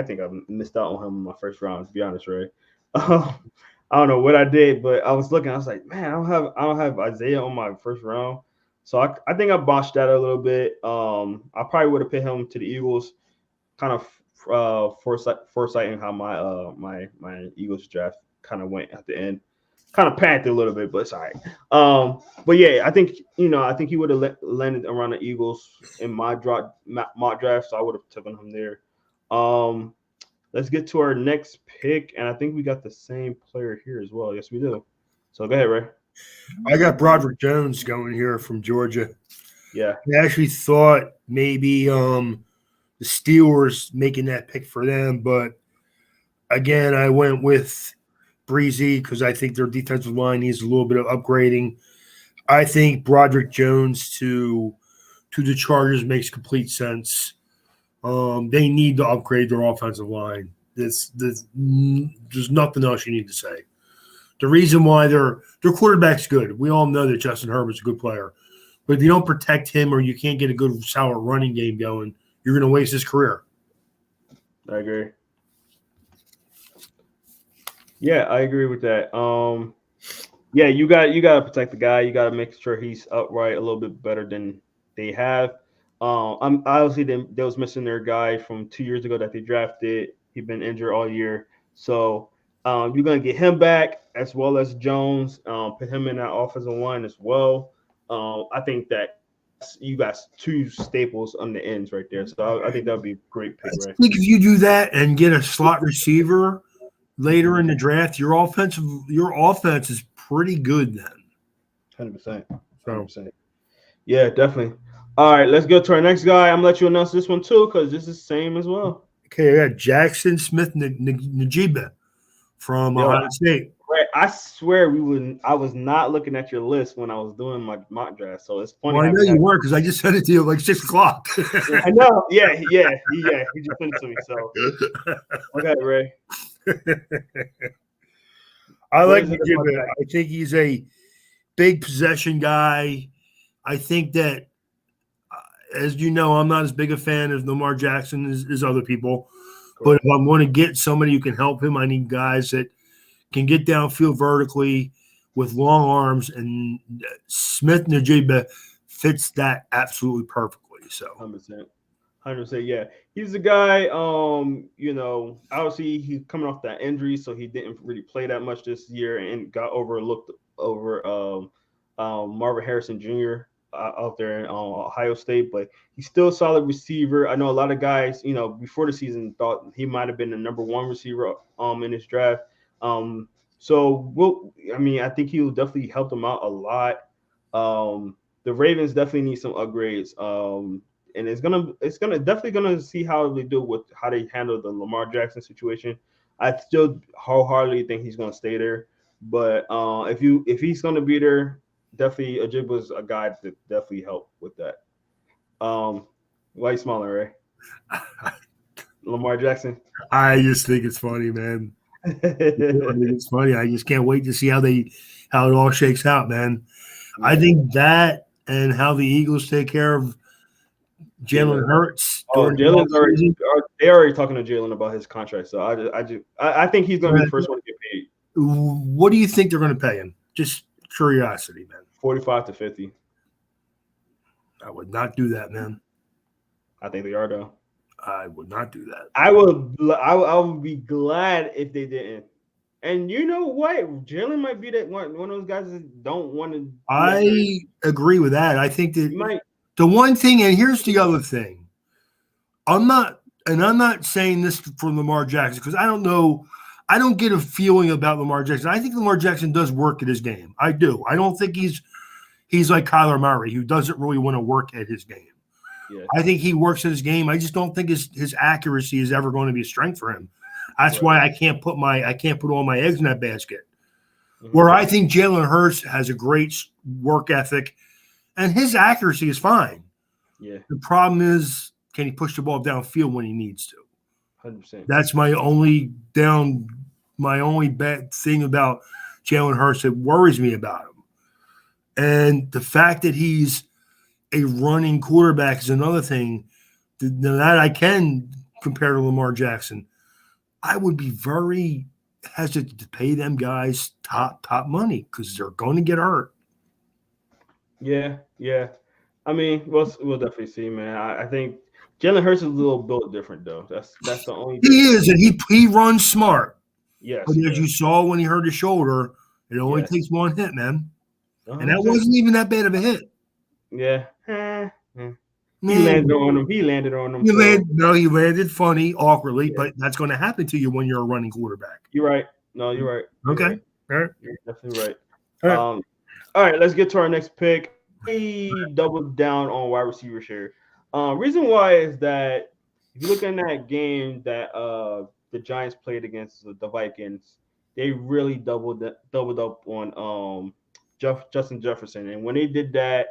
think I missed out on him in my first round, to be honest, Ray. I don't know what I did, but I was looking. I was like, man, I don't have Isaiah on my first round, so I think I botched that a little bit. I probably would have put him to the Eagles, kind of foresighting how my Eagles draft kind of went at the end. Kind of panicked a little bit, but it's all right. But yeah, I think he would have landed around the Eagles in my mock draft, so I would have taken him there. Let's get to our next pick, and I think we got the same player here as well. Yes, we do. So go ahead, Ray. I got Broderick Jones going here from Georgia. Yeah, I actually thought maybe the Steelers making that pick for them, but again, I went with Breezy because I think their defensive line needs a little bit of upgrading. I think Broderick Jones to the Chargers makes complete sense. They need to upgrade their offensive line. There's nothing else you need to say. The reason why their quarterback's good, we all know that Justin Herbert's a good player. But if you don't protect him or you can't get a good, solid running game going, you're going to waste his career. I agree. Yeah, I agree with that. You got to protect the guy. You got to make sure he's upright a little bit better than they have. Obviously they was missing their guy from 2 years ago that they drafted. He'd been injured all year, so you're gonna get him back as well as Jones. Put him in that offensive line as well. I think that you got two staples on the ends right there. So I think that would be a great pick. Right? I think if you do that and get a slot receiver later in the draft, your offense is pretty good then. 100%. 100%. Yeah, definitely. All right, let's go to our next guy. I'm gonna let you announce this one too, because this is the same as well. Okay, I got Jackson Smith Najiba from Ohio State. Right, I swear I was not looking at your list when I was doing my mock draft, so it's funny. Well, I know you weren't because I just sent it to you at like 6 o'clock. I know. Yeah. He just sent it to me. So, okay, Ray. I like Najiba. I think he's a big possession guy. I think that as you know, I'm not as big a fan of Lamar Jackson as other people. But Correct. if I'm going to get somebody who can help him, I need guys that can get downfield vertically with long arms, and Smith Najibba fits that absolutely perfectly. So 100%. 100%. Yeah, he's the guy. Obviously he's coming off that injury, so he didn't really play that much this year and got overlooked over Marvin Harrison Jr. Out there in Ohio State, but he's still a solid receiver. I know a lot of guys, before the season thought he might have been the number one receiver in this draft. Um, I think he will definitely help them out a lot. The Ravens definitely need some upgrades. And it's gonna definitely gonna see how they do with how they handle the Lamar Jackson situation. I still wholeheartedly think he's gonna stay there, but if he's gonna be there, definitely Ajibwa's a guy to definitely help with that. Why you smiling, Ray? Lamar Jackson. I just think it's funny, man. I think it's funny. I just can't wait to see how it all shakes out, man. I think that and how the Eagles take care of Jalen Hurts during the Jalen's offseason. they already talking to Jalen about his contract, so I think he's gonna be the first one to get paid. What do you think they're going to pay him? Just curiosity, man. 45 to 50. I would not do that, man. I think they are though. I would not do that. I would be glad if they didn't. And you know what? Jalen might be that one of those guys that don't want to. I agree with that. I think that might. The one thing, and here's the other thing. I'm not saying this for Lamar Jackson because I don't know. I don't get a feeling about Lamar Jackson. I think Lamar Jackson does work at his game. I do. I don't think he's like Kyler Murray, who doesn't really want to work at his game. Yeah. I think he works at his game. I just don't think his accuracy is ever going to be a strength for him. That's why I can't put all my eggs in that basket. Mm-hmm. Where I think Jalen Hurts has a great work ethic, and his accuracy is fine. Yeah. The problem is, can he push the ball downfield when he needs to? 100%. That's my only bad thing about Jalen Hurts that worries me about him. And the fact that he's a running quarterback is another thing that I can compare to Lamar Jackson. I would be very hesitant to pay them guys top money because they're going to get hurt. Yeah. I mean, we'll definitely see, man. I think Jalen Hurts is a little built different, though. That's the only. He is, and he runs smart. Yes. But as you saw when he hurt his shoulder, it only takes one hit, man. 100%. And that wasn't even that bad of a hit. Yeah. He landed on him. He landed funny, awkwardly, but that's going to happen to you when you're a running quarterback. You're right. No, you're right. Okay. All right. You're definitely right. All right, let's get to our next pick. We doubled down on wide receivers here. Reason why is that if you look in that game that the Giants played against the Vikings, they really doubled up on Justin Jefferson, and when they did that,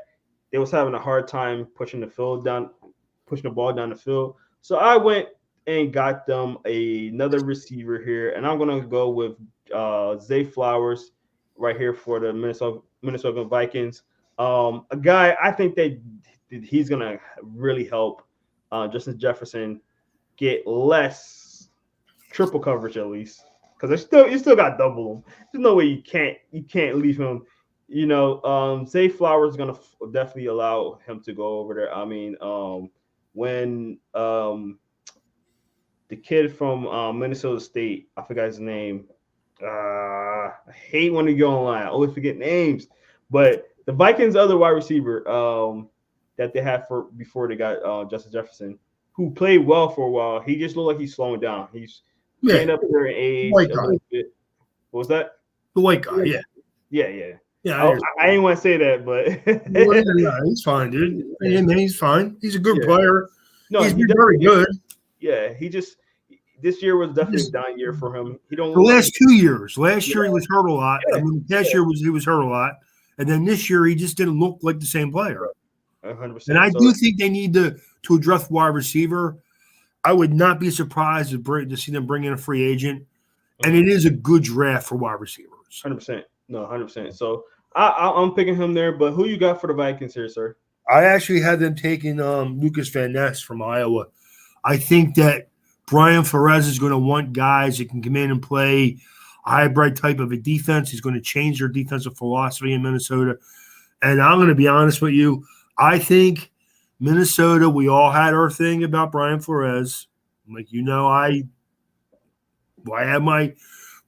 they was having a hard time pushing the ball down the field. So I went and got them another receiver here, and I'm gonna go with Zay Flowers right here for the Minnesota Vikings. A guy I think he's gonna really help Justin Jefferson get less triple coverage at least, because you still got double him. There's no way you can't leave him. Zay Flowers is gonna definitely allow him to go over there. I mean, when the kid from Minnesota State, I forgot his name. I hate when you go online. I always forget names. But the Vikings' other wide receiver that they had before they got Justin Jefferson, who played well for a while, he just looked like he's slowing down. He's getting up there in age a little bit. What was that? The white guy, yeah. Yeah, I didn't want to say that, but he's fine, dude. He's fine. He's a good player. No, he's been very good. Yeah, this year was definitely a down year for him. The last 2 years. Last year he was hurt a lot, and then the past year he was hurt a lot, and then this year he just didn't look like the same player. 100%. And I do think they need to address wide receiver. I would not be surprised to see them bring in a free agent, and it is a good draft for wide receivers. 100%. No, 100%. So I'm picking him there. But who you got for the Vikings here, sir? I actually had them taking Lucas Van Ness from Iowa. I think that Brian Flores is going to want guys that can come in and play a hybrid type of a defense. He's going to change their defensive philosophy in Minnesota. And I'm going to be honest with you. I think Minnesota, we all had our thing about Brian Flores. Like, I have my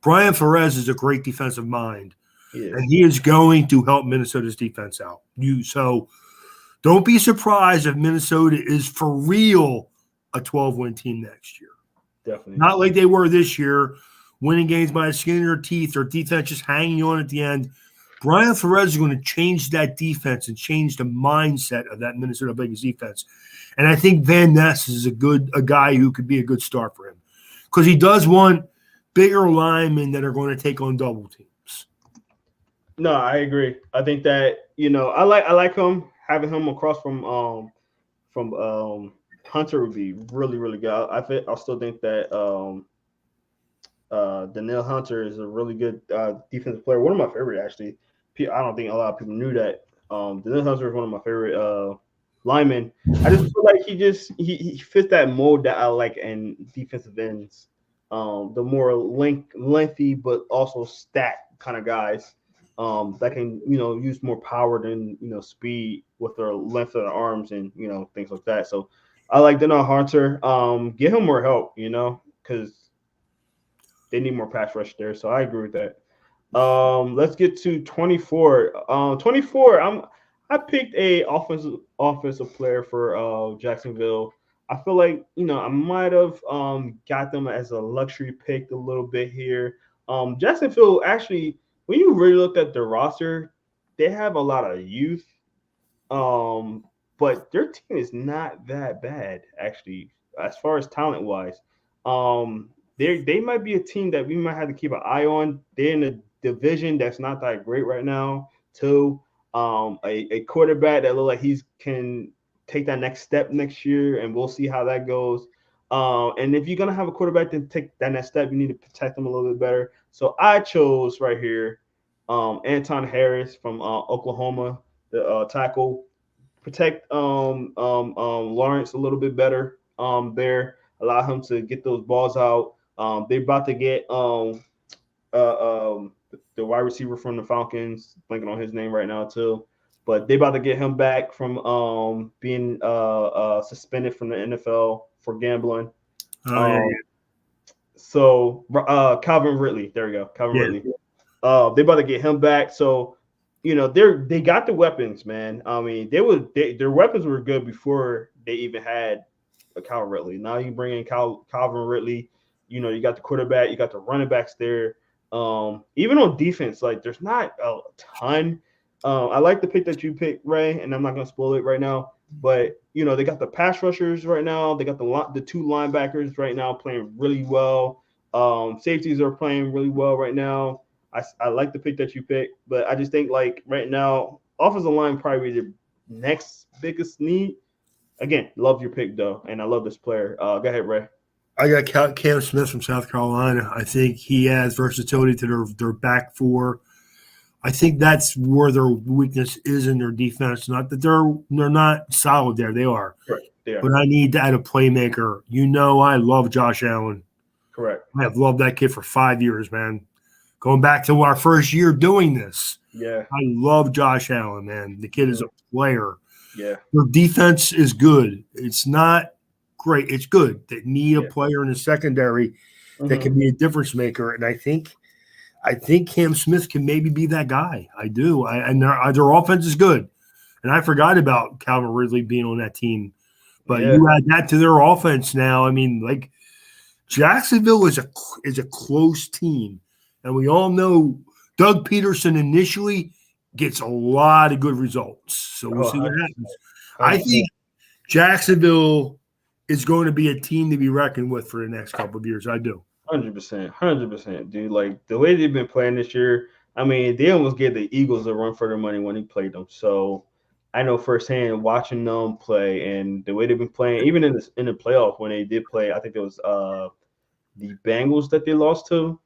Brian Flores is a great defensive mind. And he is going to help Minnesota's defense out. So don't be surprised if Minnesota is for real a 12-win team next year. Definitely. Not like they were this year, winning games by the skin of their teeth, their defense just hanging on at the end. Brian Flores is going to change that defense and change the mindset of that Minnesota Vikings defense. And I think Van Ness is a guy who could be a good start for him because he does want bigger linemen that are going to take on double teams. No, I agree. I think that I like him. Having him across from Hunter would be really, really good. I still think that Danielle Hunter is a really good defensive player. One of my favorite, actually. I don't think a lot of people knew that. Danielle Hunter is one of my favorite linemen. I just feel like he fits that mold that I like in defensive ends. The more lengthy but also stacked kind of guys. That can use more power than speed with their length of their arms and things like that. So I like Danielle Hunter. Get him more help, because they need more pass rush there. So I agree with that. Let's get to 24. 24. I picked a offensive player for Jacksonville. I feel like I might have got them as a luxury pick a little bit here. Jacksonville actually, when you really look at their roster, they have a lot of youth. But their team is not that bad actually, as far as talent wise. They might be a team that we might have to keep an eye on. They're in a division that's not that great right now. Too, a quarterback that looks like he can take that next step next year, and we'll see how that goes. And if you're gonna have a quarterback to take that next step, you need to protect them a little bit better. So I chose right here, Anton Harris from Oklahoma, the tackle. Protect Lawrence a little bit better there. Allow him to get those balls out. They're about to get the wide receiver from the Falcons, blanking on his name right now too. But they about to get him back from being suspended from the NFL for gambling. So Calvin Ridley, there we go, Calvin Ridley. They about to get him back. So they got the weapons, man. I mean, their weapons were good before they even had a Calvin Ridley. Now you bring in Calvin Ridley. You got the quarterback, you got the running backs there. Even on defense, like there's not a ton. I like the pick that you picked, Ray, and I'm not gonna spoil it right now. But they got the pass rushers right now. They got the two linebackers right now playing really well. Safeties are playing really well right now. I like the pick that you picked, but I just think like right now, offensive line probably the next biggest need. Again, love your pick though, and I love this player. Go ahead, Ray. I got Cam Smith from South Carolina. I think he has versatility to their back four. I think that's where their weakness is in their defense. Not that they're not solid there. They are. Right. They are. But I need to add a playmaker. I love Josh Allen. Correct. I have loved that kid for 5 years, man. Going back to our first year doing this. Yeah. I love Josh Allen, man. The kid is a player. Yeah. Their defense is good. It's not great. It's good. They need a player in the secondary that can be a difference maker. And I think Cam Smith can maybe be that guy. I do. And their offense is good. And I forgot about Calvin Ridley being on that team. But you add that to their offense now. I mean, like Jacksonville is a close team. And we all know Doug Peterson initially gets a lot of good results. So we'll see what happens. I think Jacksonville is going to be a team to be reckoned with for the next couple of years. I do. 100%, dude. Like the way they've been playing this year, I mean, they almost gave the Eagles a run for their money when he played them. So I know firsthand watching them play and the way they've been playing, even in the playoff when they did play. I think it was the Bengals that they lost to.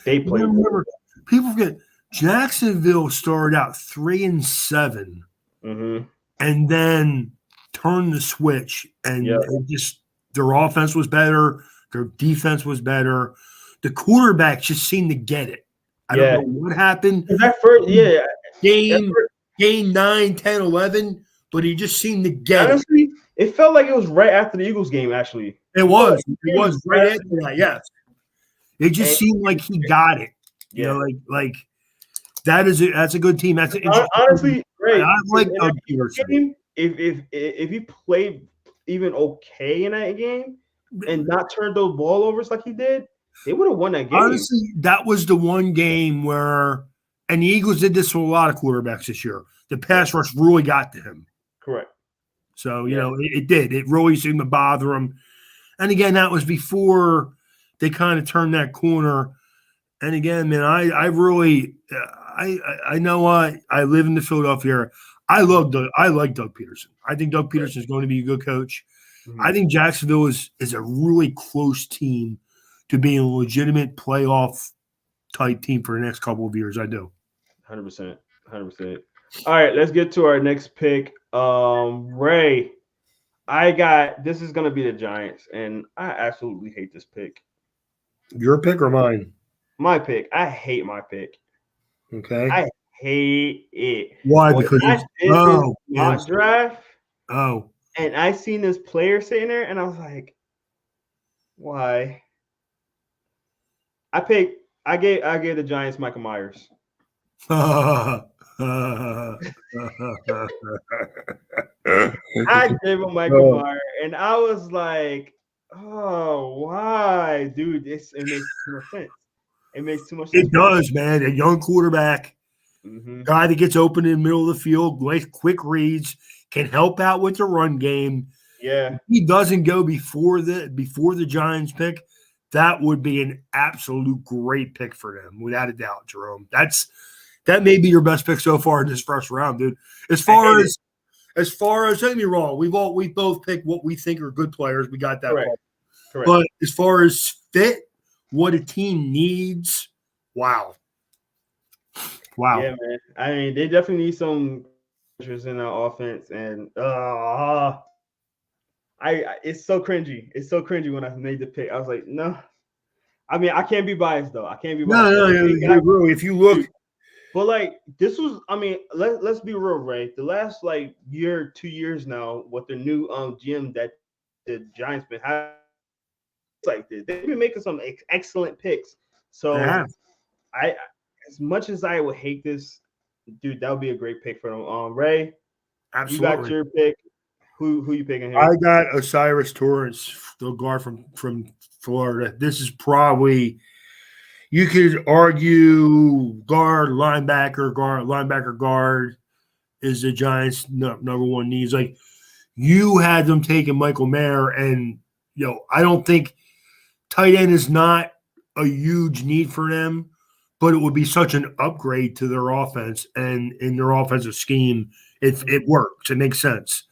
They played. Remember, people forget Jacksonville started out 3-7. Mm-hmm. and then turned the switch, Yeah. and it just their offense was better, their defense was better. The quarterback just seemed to get it. I don't Yeah. know what happened. That first, yeah. That Game first, game 9, 10, 11, but he just seemed to get it. honestly, it felt like it was right after the Eagles game. Actually, It it felt was. like It it was was right right after after the that. Eagles game. Yes. It just And seemed like he got it. You know, yeah, like that's a good team. That's an interesting team. honestly, And great. I like In that Doug Eagles Peterson. game, if he played even okay in that game and not turned those ball overs like he did, they would have won that game. Honestly, that was the one game where, and the Eagles did this with a lot of quarterbacks this year. The Yeah, pass rush really got to him. correct. So, Yeah, it did. It really seemed to bother him. And again, that was before they kind of turned that corner. And again, man, I really, I know I live in the Philadelphia area. I like Doug Peterson. I think Doug correct. Peterson is going to be a good coach. I Mhm. think Jacksonville is a really close team to being a legitimate playoff type team for the next couple of years. I do. 100%. 100%. All right, let's get to our next pick. Ray, I got this is gonna be the Giants, and I absolutely hate this pick. Your pick or mine? My pick. I hate my pick. Okay. I hate it. Why? When Because I it's did this mock yes. draft Oh, and I seen this player sitting there, and I was like, why? I gave the Giants Michael Myers. I I gave him Michael Myers, and I was like, oh, why, dude? It makes too much sense. It makes too much sense It for him. does, man. A young quarterback, Hmm. guy that gets open in the middle of the field, like quick reads, can help out with the run game. Yeah, If he doesn't go before the Giants pick, that would be an absolute great pick for them, without a doubt, Jerome. That may be your best pick so far in this first round, dude. As I far hate it. as don't get me wrong, we both picked what we think are good players. We got that Correct. part. Correct. But as far as fit, what a team needs, wow. Yeah, Wow. man. I mean, they definitely need some pitchers in our offense, and it's so cringy. It's so cringy when I made the pick. I was like, no. I mean, I can't be biased though. I can't be No, biased. no, Everything that I really. If you look, do. But like this was, I mean, let's be real, Ray. The last like year, 2 years now, with the new GM that the Giants been having like this, they've been making some excellent picks. they So have. I, as much as I would hate this, dude, that would be a great pick for them. Ray, you got Absolutely. your pick. Who you picking I here? got Osiris Torrance, the guard from Florida. This is probably, you could argue, linebacker guard is the Giants' number one needs. Like, you had them taking Michael Mayer, and I don't think tight end is not a huge need for them, but it would be such an upgrade to their offense and in their offensive scheme. It works. It makes sense.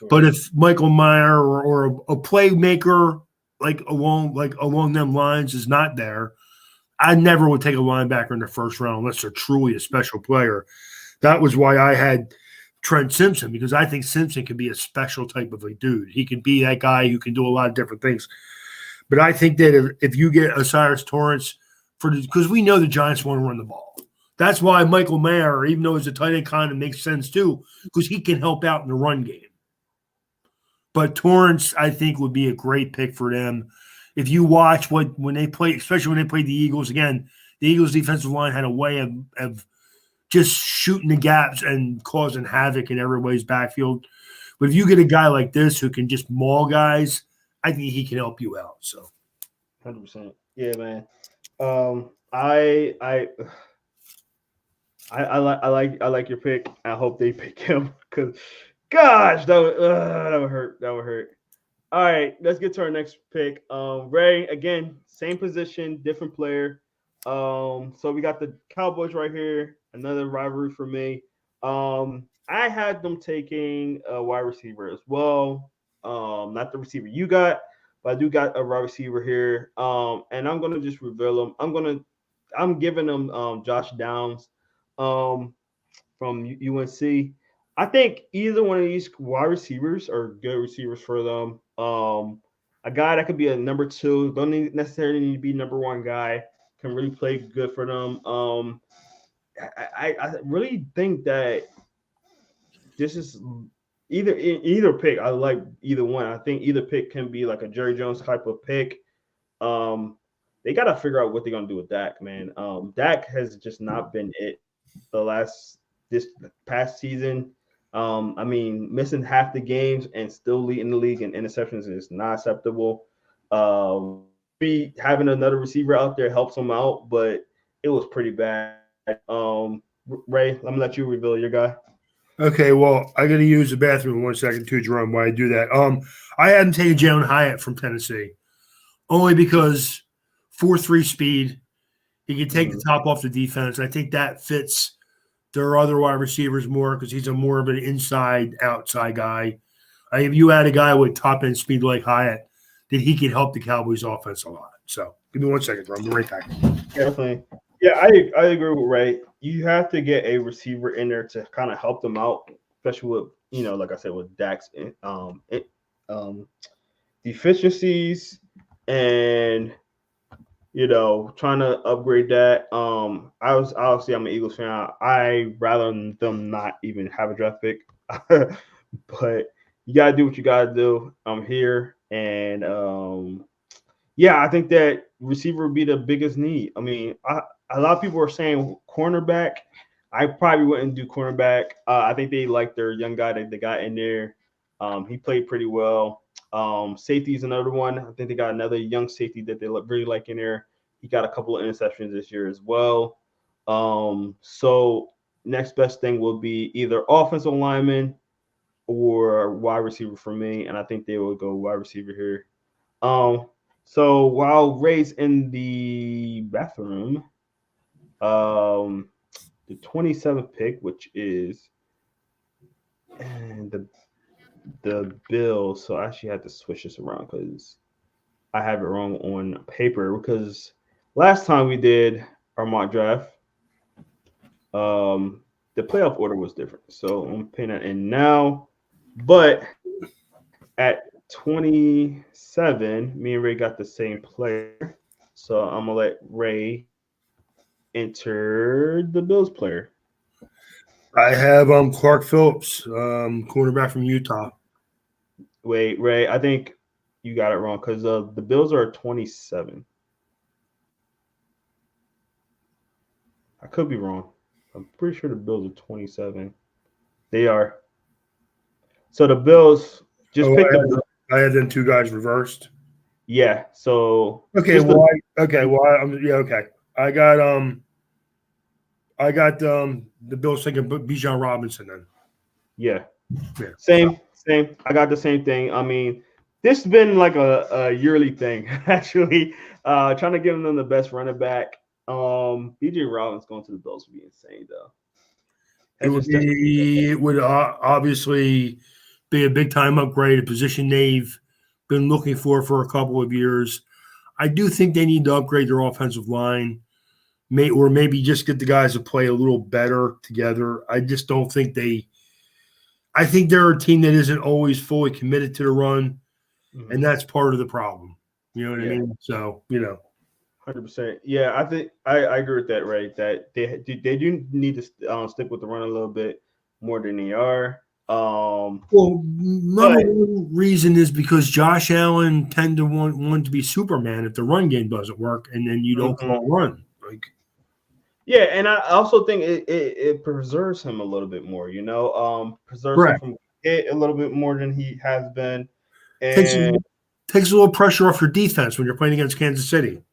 But Correct. if Michael Meyer or a playmaker along them lines is not there, I never would take a linebacker in the first round unless they're truly a special player. That was why I had Trent Simpson, because I think Simpson can be a special type of a dude. He can be that guy who can do a lot of different things. But I think that if you get Osiris Torrance, because we know the Giants want to run the ball. That's why Michael Mayer, even though he's a tight end, kind of makes sense too, because he can help out in the run game. But Torrance, I think, would be a great pick for them. If you watch when they play, especially when they played the Eagles again, the Eagles defensive line had a way of just shooting the gaps and causing havoc in everybody's backfield. But if you get a guy like this who can just maul guys, I think he can help you out. So 100%. Yeah, man. I like your pick. I hope they pick him because, gosh, that would hurt. That would hurt. All right, let's get to our next pick. Ray, again, same position, different player. So we got the Cowboys right here. Another rivalry for me. I had them taking a wide receiver as well. Not the receiver you got, but I do got a wide receiver here. And I'm gonna just reveal him. I'm giving them Josh Downs, from UNC. I think either one of these wide receivers are good receivers for them. A guy that could be a number two, don't necessarily need to be number one guy, can really play good for them. I really think that this is either pick. I like either one. I think either pick can be like a Jerry Jones type of pick. Um, they got to figure out what they're gonna do with Dak, man. Dak has just not been it this past season. I mean, missing half the games and still leading the league in interceptions is not acceptable. Maybe having another receiver out there helps him out, but it was pretty bad. Ray, let me let you reveal your guy. Okay, well, I got to use the bathroom 1 second too, Jerome. While I do that, I had him taking Jalen Hyatt from Tennessee only because 4.3 speed. He can take the top off the defense. I think that fits their other wide receivers more because he's a more of an inside outside guy. If you had a guy with top end speed like Hyatt, then he could help the Cowboys offense a lot. So give me 1 second, Jerome. I'll be right back. Definitely. Yeah, I agree with Ray. You have to get a receiver in there to kind of help them out, especially with like I said, with Dak's deficiencies and trying to upgrade that. I was obviously I'm an Eagles fan. I rather them not even have a draft pick, but you gotta do what you gotta do. I'm here, and yeah, I think that receiver would be the biggest need. I mean, a lot of people are saying cornerback. I probably wouldn't do cornerback. I think they like their young guy that they got in there. He played pretty well. Safety is another one. I think they got another young safety that they really like in there. He got a couple of interceptions this year as well. So next best thing will be either offensive lineman or wide receiver for me, and I think they will go wide receiver here. So while Ray's in the bathroom, the 27th pick, which is and the Bills. So I actually had to switch this around because I have it wrong on paper. Because last time we did our mock draft, the playoff order was different. So I'm putting that in now. But at 27, me and Ray got the same player. So I'm gonna let Ray enter the Bills player. I have Clark Phillips, cornerback from Utah. Wait, Ray, I think you got it wrong because the Bills are 27. I could be wrong. I'm pretty sure the Bills are 27. They are. So the Bills just picked the. I had them two guys reversed. Yeah. So okay. Well, okay. I got the Bills taking Bijan Robinson then. Yeah. Same. I got the same thing. I mean, this has been like a yearly thing actually. Trying to give them the best running back. BJ Robbins going to the Bills would be insane though. It would obviously be a big time upgrade, a position they've been looking for a couple of years. I do think they need to upgrade their offensive line, or maybe just get the guys to play a little better together. I just don't think I think they're a team that isn't always fully committed to the run, and that's part of the problem. You know what I mean? So 100%. Yeah, I think I agree with that, Ray. That they do need to stick with the run a little bit more than they are. Well, number one reason is because Josh Allen tend to want to be Superman if the run game doesn't work, and then you don't call run. Yeah, and I also think it preserves him a little bit more. Preserves him from it a little bit more than he has been, and takes a little pressure off your defense when you're playing against Kansas City.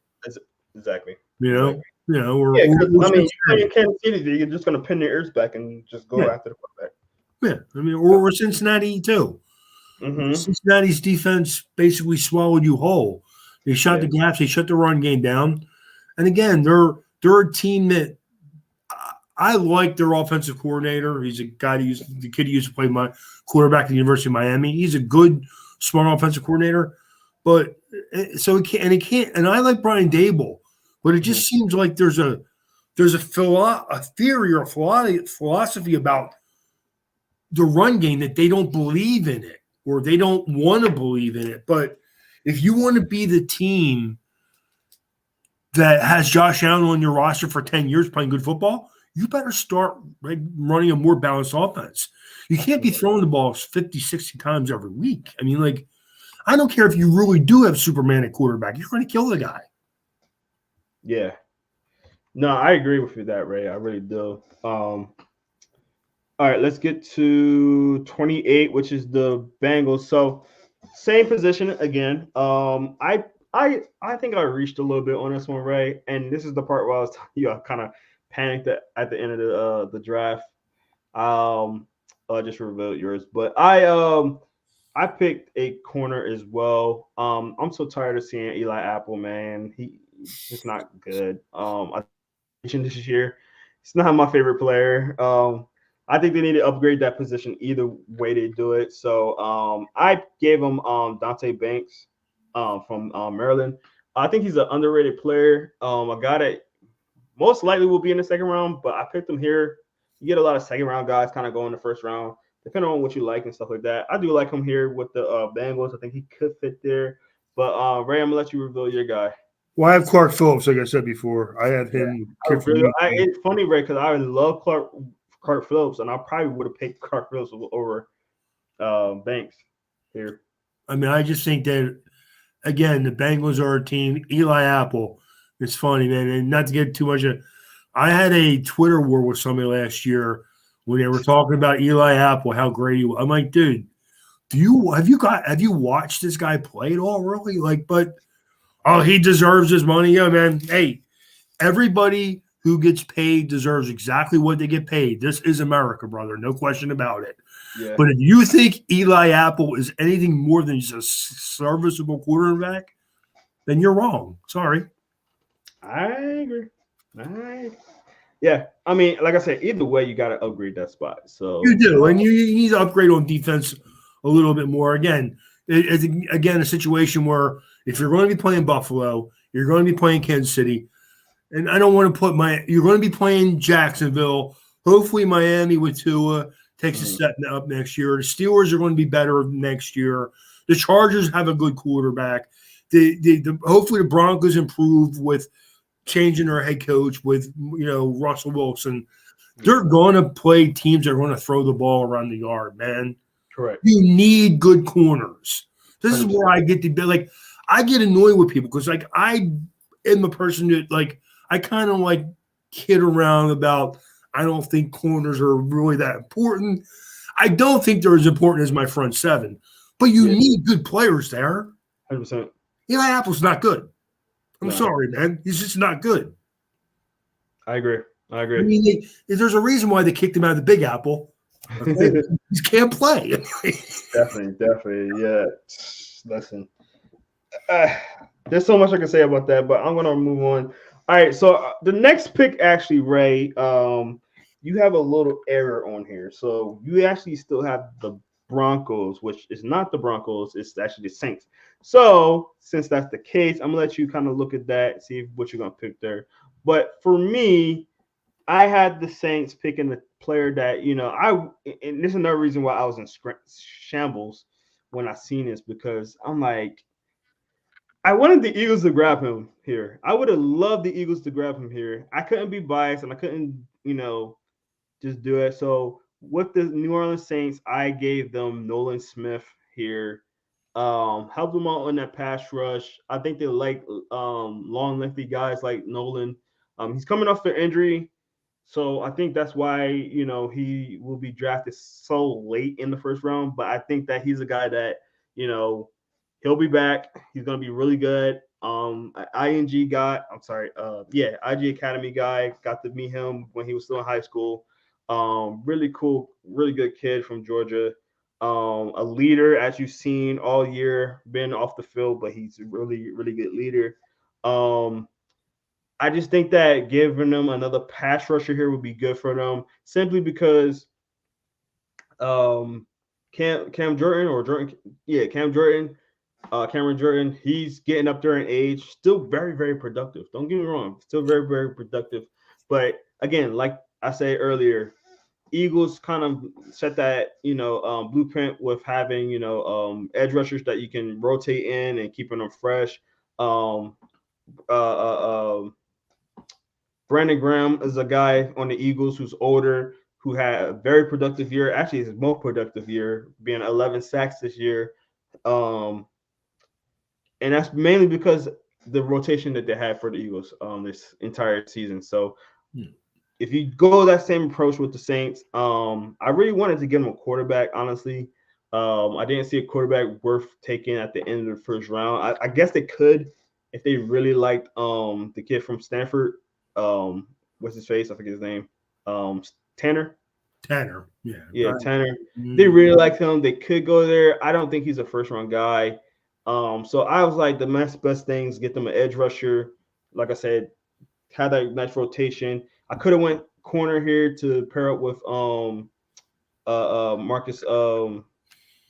Exactly. Or I mean, you're Kansas City, you're just going to pin their ears back and just go after the quarterback. Yeah, I mean, or Cincinnati too. Cincinnati's defense basically swallowed you whole. They shot the gaps, they shut the run game down, and again, they're a team that I like their offensive coordinator. He's a guy the kid who used to play my quarterback at the University of Miami. He's a good, smart offensive coordinator, but so he can't. And I like Brian Dable, but it just seems like there's a theory or philosophy about the run game that they don't believe in it or they don't want to believe in it. But if you want to be the team that has Josh Allen on your roster for 10 years playing good football, you better start running a more balanced offense. You can't be throwing the ball 50, 60 times every week. I mean, like, I don't care if you really do have Superman at quarterback. You're going to kill the guy. Yeah. No, I agree with you that, Ray. I really do. All right, let's get to 28, which is the Bengals. So same position again. I think I reached a little bit on this one, Ray. And this is the part where I was telling you I kind of panicked at the end of the draft. I just revealed yours, but I picked a corner as well. I'm so tired of seeing Eli Apple, man. He's just not good. I mentioned this year. He's not my favorite player. I think they need to upgrade that position either way they do it. So I gave him Dante Banks from Maryland. I think he's an underrated player. A guy that most likely will be in the second round, but I picked him here. You get a lot of second round guys kind of go in the first round, depending on what you like and stuff like that. I do like him here with the Bengals. I think he could fit there. But Ray, I'm gonna let you reveal your guy. Well, I have Clark Phillips, like I said before. I have him. It's funny, Ray, because I love Clark Phillips, and I probably would have picked Clark Phillips over Banks here. I mean, I just think that, again, the Bengals are a team. Eli Apple, it's funny, man. And not to get too much of, I had a Twitter war with somebody last year when they were talking about Eli Apple, how great he was. I'm like, dude, have you watched this guy play at all, really? Like, but he deserves his money. Yeah, man. Hey, everybody who gets paid deserves exactly what they get paid. This is America, brother. No question about it. Yeah. But if you think Eli Apple is anything more than just a serviceable quarterback, then you're wrong. Sorry. I agree. Yeah. I mean, like I said, either way, you got to upgrade that spot. So you do, and you need to upgrade on defense a little bit more. Again, it's a situation where if you're going to be playing Buffalo, you're going to be playing Kansas City, and I don't want to put you're going to be playing Jacksonville. Hopefully, Miami with Tua takes a step up next year. The Steelers are going to be better next year. The Chargers have a good quarterback. Hopefully the Broncos improve with changing their head coach with Russell Wilson. They're going to play teams that are going to throw the ball around the yard, man. Correct. You need good corners. This is where I get to be like, I get annoyed with people because like I am a person that like I kind of like kid around about. I don't think corners are really that important. I don't think they're as important as my front seven, but you need good players there. 100%. Eli Apple's not good. I'm sorry, man. He's just not good. I agree. I mean, there's a reason why they kicked him out of the Big Apple. Okay? He can't play. Definitely. Yeah. Listen, there's so much I can say about that, but I'm going to move on. All right, so the next pick, actually, Ray, you have a little error on here. So you actually still have the Broncos, which is not the Broncos. It's actually the Saints. So since that's the case, I'm going to let you kind of look at that, see what you're going to pick there. But for me, I had the Saints picking the player that, and this is another reason why I was in shambles when I seen this, because I'm like, I wanted the Eagles to grab him here. I would have loved the Eagles to grab him here. I couldn't be biased and I couldn't, just do it. So with the New Orleans Saints, I gave them Nolan Smith here. Helped them out in that pass rush. I think they like long, lengthy guys like Nolan. He's coming off the injury. So I think that's why, he will be drafted so late in the first round. But I think that he's a guy that, he'll be back. He's going to be really good. IG guy, IG Academy guy. Got to meet him when he was still in high school. Really cool, really good kid from Georgia. A leader, as you've seen all year, been off the field, but he's a really, really good leader. I just think that giving them another pass rusher here would be good for them, simply because Cameron Jordan, he's getting up there in age, still very, very productive. Don't get me wrong, still very, very productive. But again, like I said earlier, Eagles kind of set that blueprint with having edge rushers that you can rotate in and keeping them fresh. Um, Brandon Graham is a guy on the Eagles who's older, who had a very productive year. Actually, his most productive year, being 11 sacks this year. Um, and that's mainly because the rotation that they had for the Eagles this entire season. So if you go that same approach with the Saints, I really wanted to give them a quarterback, honestly. I didn't see a quarterback worth taking at the end of the first round. I guess they could if they really liked the kid from Stanford. What's his face? I forget his name. Tanner. Tanner, yeah. Yeah, Tanner. They really liked him. They could go there. I don't think he's a first round guy. So I was like, the next best things, get them an edge rusher. Like I said, had that nice rotation. I could have went corner here to pair up with Marcus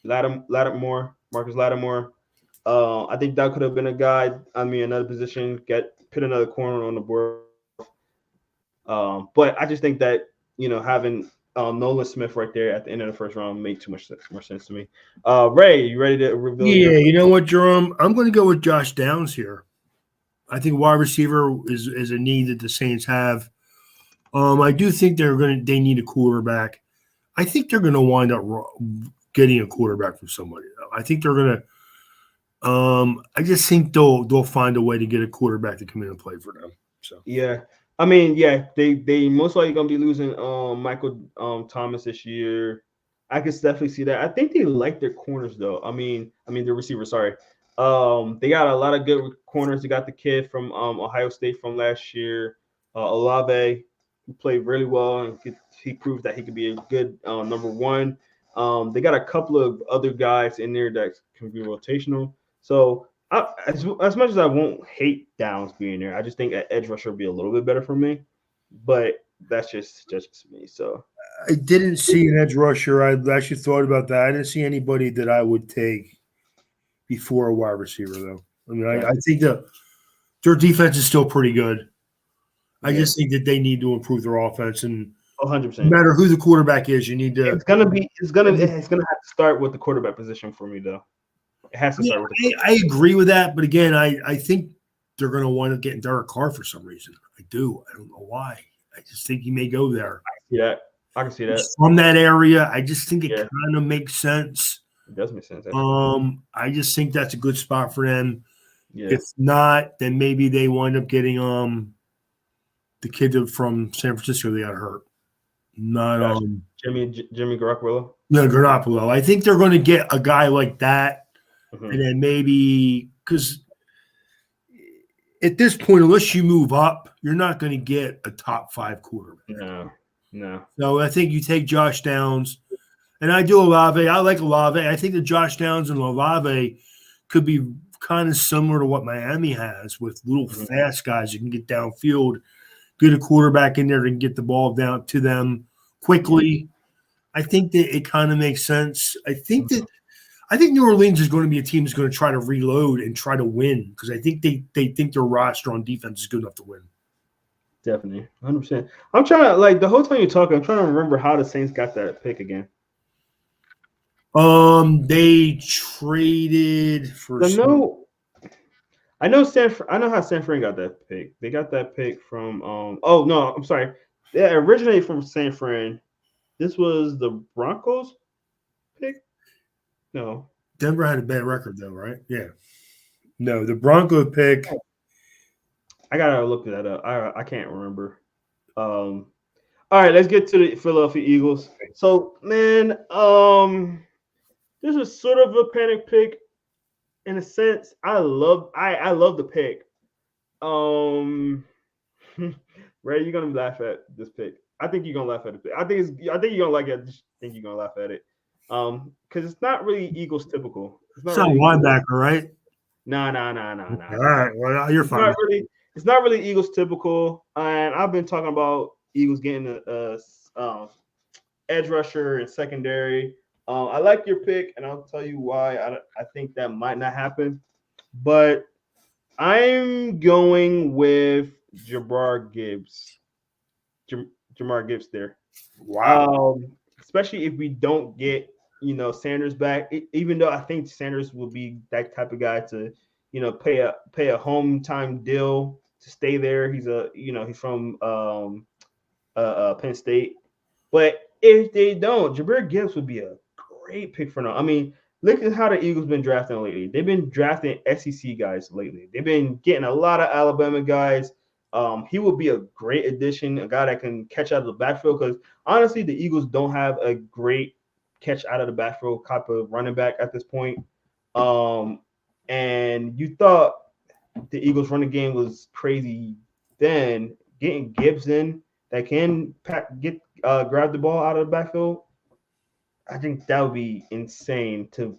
Lattimore. Marcus Lattimore. I think that could have been a guy. I mean, another position. Put another corner on the board. But I just think that having Nolan Smith right there at the end of the first round made too much more sense to me. Ray, you ready to reveal? Yeah, you know what, Jerome? I'm going to go with Josh Downs here. I think wide receiver is a need that the Saints have. I do think they need a quarterback. I think they're going to wind up getting a quarterback from somebody. I think they're going to. I just think they'll find a way to get a quarterback to come in and play for them. So yeah, I mean, yeah, they most likely going to be losing Michael Thomas this year. I could definitely see that. I think they like their corners though. I mean their receivers. Sorry. They got a lot of good corners. They got the kid from Ohio State from last year, Olave, who played really well and he proved that he could be a good number one. They got a couple of other guys in there that can be rotational. So as much as I won't hate Downs being there, I just think an edge rusher would be a little bit better for me. But that's just me. So I didn't see an edge rusher. I actually thought about that. I didn't see anybody that I would take before a wide receiver, though. I mean, I think their defense is still pretty good. I just think that they need to improve their offense, and 100%. no matter who the quarterback is, you need to. It's gonna have to start with the quarterback position for me, though. It has to start with. I agree with that, but again, I think they're going to wind up getting Derek Carr for some reason. I do. I don't know why. I just think he may go there. I can see that. From that area, I just think it kind of makes sense. It does make sense. Actually. I just think that's a good spot for them. Yeah. If not, then maybe they wind up getting the kid from San Francisco they got hurt. Not Jimmy Garoppolo. No, Garoppolo. I think they're going to get a guy like that, and then maybe because at this point, unless you move up, you're not going to get a top 5 quarterback. No. So I think you take Josh Downs, and I do Olave. I like Olave. I think that Josh Downs and Olave could be kind of similar to what Miami has with little fast guys. You can get downfield, get a quarterback in there and get the ball down to them quickly. I think that it kind of makes sense. I think New Orleans is going to be a team that's going to try to reload and try to win because I think they think their roster on defense is good enough to win. Definitely, 100%. I'm trying to the whole time you're talking, I'm trying to remember how the Saints got that pick again. They traded for. I know how San Fran got that pick. They got that pick from. Oh no, I'm sorry. They originated from San Fran. This was the Broncos pick. No, Denver had a bad record though, right? Yeah. No, the Bronco pick. I gotta look that up. I can't remember. All right, let's get to the Philadelphia Eagles. So, man, this was sort of a panic pick in a sense. I love the pick. Ray, you're gonna laugh at this pick. I think you're gonna laugh at it. I think you're gonna like it. I just think you're gonna laugh at it. Because it's not really Eagles typical. It's not really linebacker, right? No. All right, well, you're fine. It's not really Eagles typical, and I've been talking about Eagles getting a edge rusher and secondary. I like your pick, and I'll tell you why I think that might not happen. But I'm going with Jabbar Gibbs. Jamar Gibbs there. Wow. Especially if we don't get Sanders back. Even though I think Sanders will be that type of guy to pay a home time deal to stay there. He's from Penn State. But if they don't, Jabir Gibbs would be a great pick for now. I mean, look at how the Eagles been drafting lately. They've been drafting SEC guys lately. They've been getting a lot of Alabama guys. He will be a great addition, a guy that can catch out of the backfield. Because honestly, the Eagles don't have a great catch out of the backfield type of running back at this point. And you thought the Eagles running game was crazy then. Getting Gibbs in that can grab the ball out of the backfield, I think that would be insane to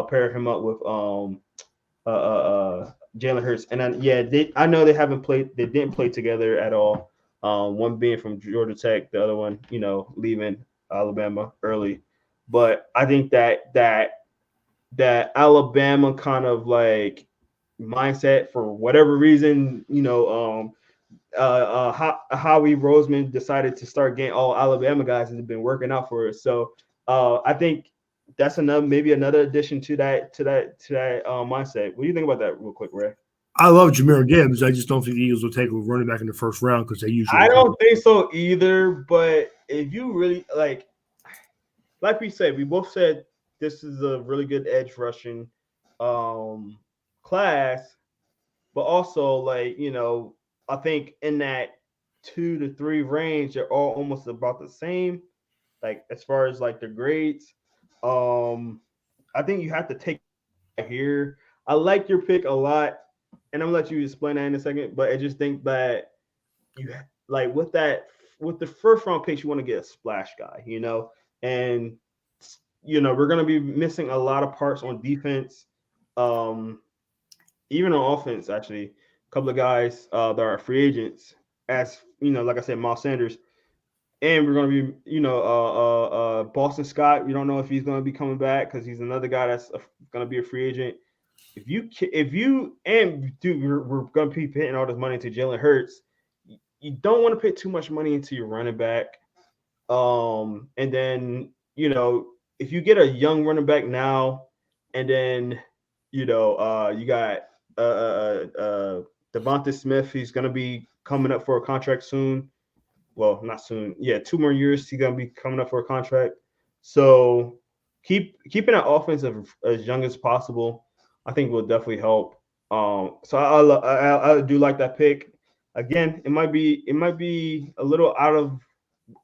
pair him up with Jalen Hurts. And I know they didn't play together at all. One being from Georgia Tech, the other one, leaving Alabama early. But I think that Alabama kind of like mindset for whatever reason, Howie Roseman decided to start getting all Alabama guys and have been working out for us. So I think that's maybe another addition to that mindset. What do you think about that, real quick, Ray? I love Jahmyr Gibbs. I just don't think the Eagles will take a running back in the first round because they usually. I don't think so either. But if you really like we said, we both said this is a really good edge rushing class, but also I think in that 2 to 3 range, they're all almost about the same. Like as far as like the grades, I think you have to take here. I like your pick a lot, and I'm gonna let you explain that in a second. But I just think that you with the first round picks, you want to get a splash guy, and we're gonna be missing a lot of parts on defense, even on offense. Actually, a couple of guys that are free agents, as like I said, Miles Sanders. And we're going to be, Boston Scott. We don't know if he's going to be coming back because he's another guy that's going to be a free agent. We're going to be putting all this money into Jalen Hurts. You don't want to put too much money into your running back. And then, if you get a young running back now, and then, you got Devonta Smith, he's going to be coming up for a contract soon. Well, not soon. Yeah, 2 more years. He's gonna be coming up for a contract. So keeping that offense as young as possible, I think will definitely help. So I do like that pick. Again, it might be a little out of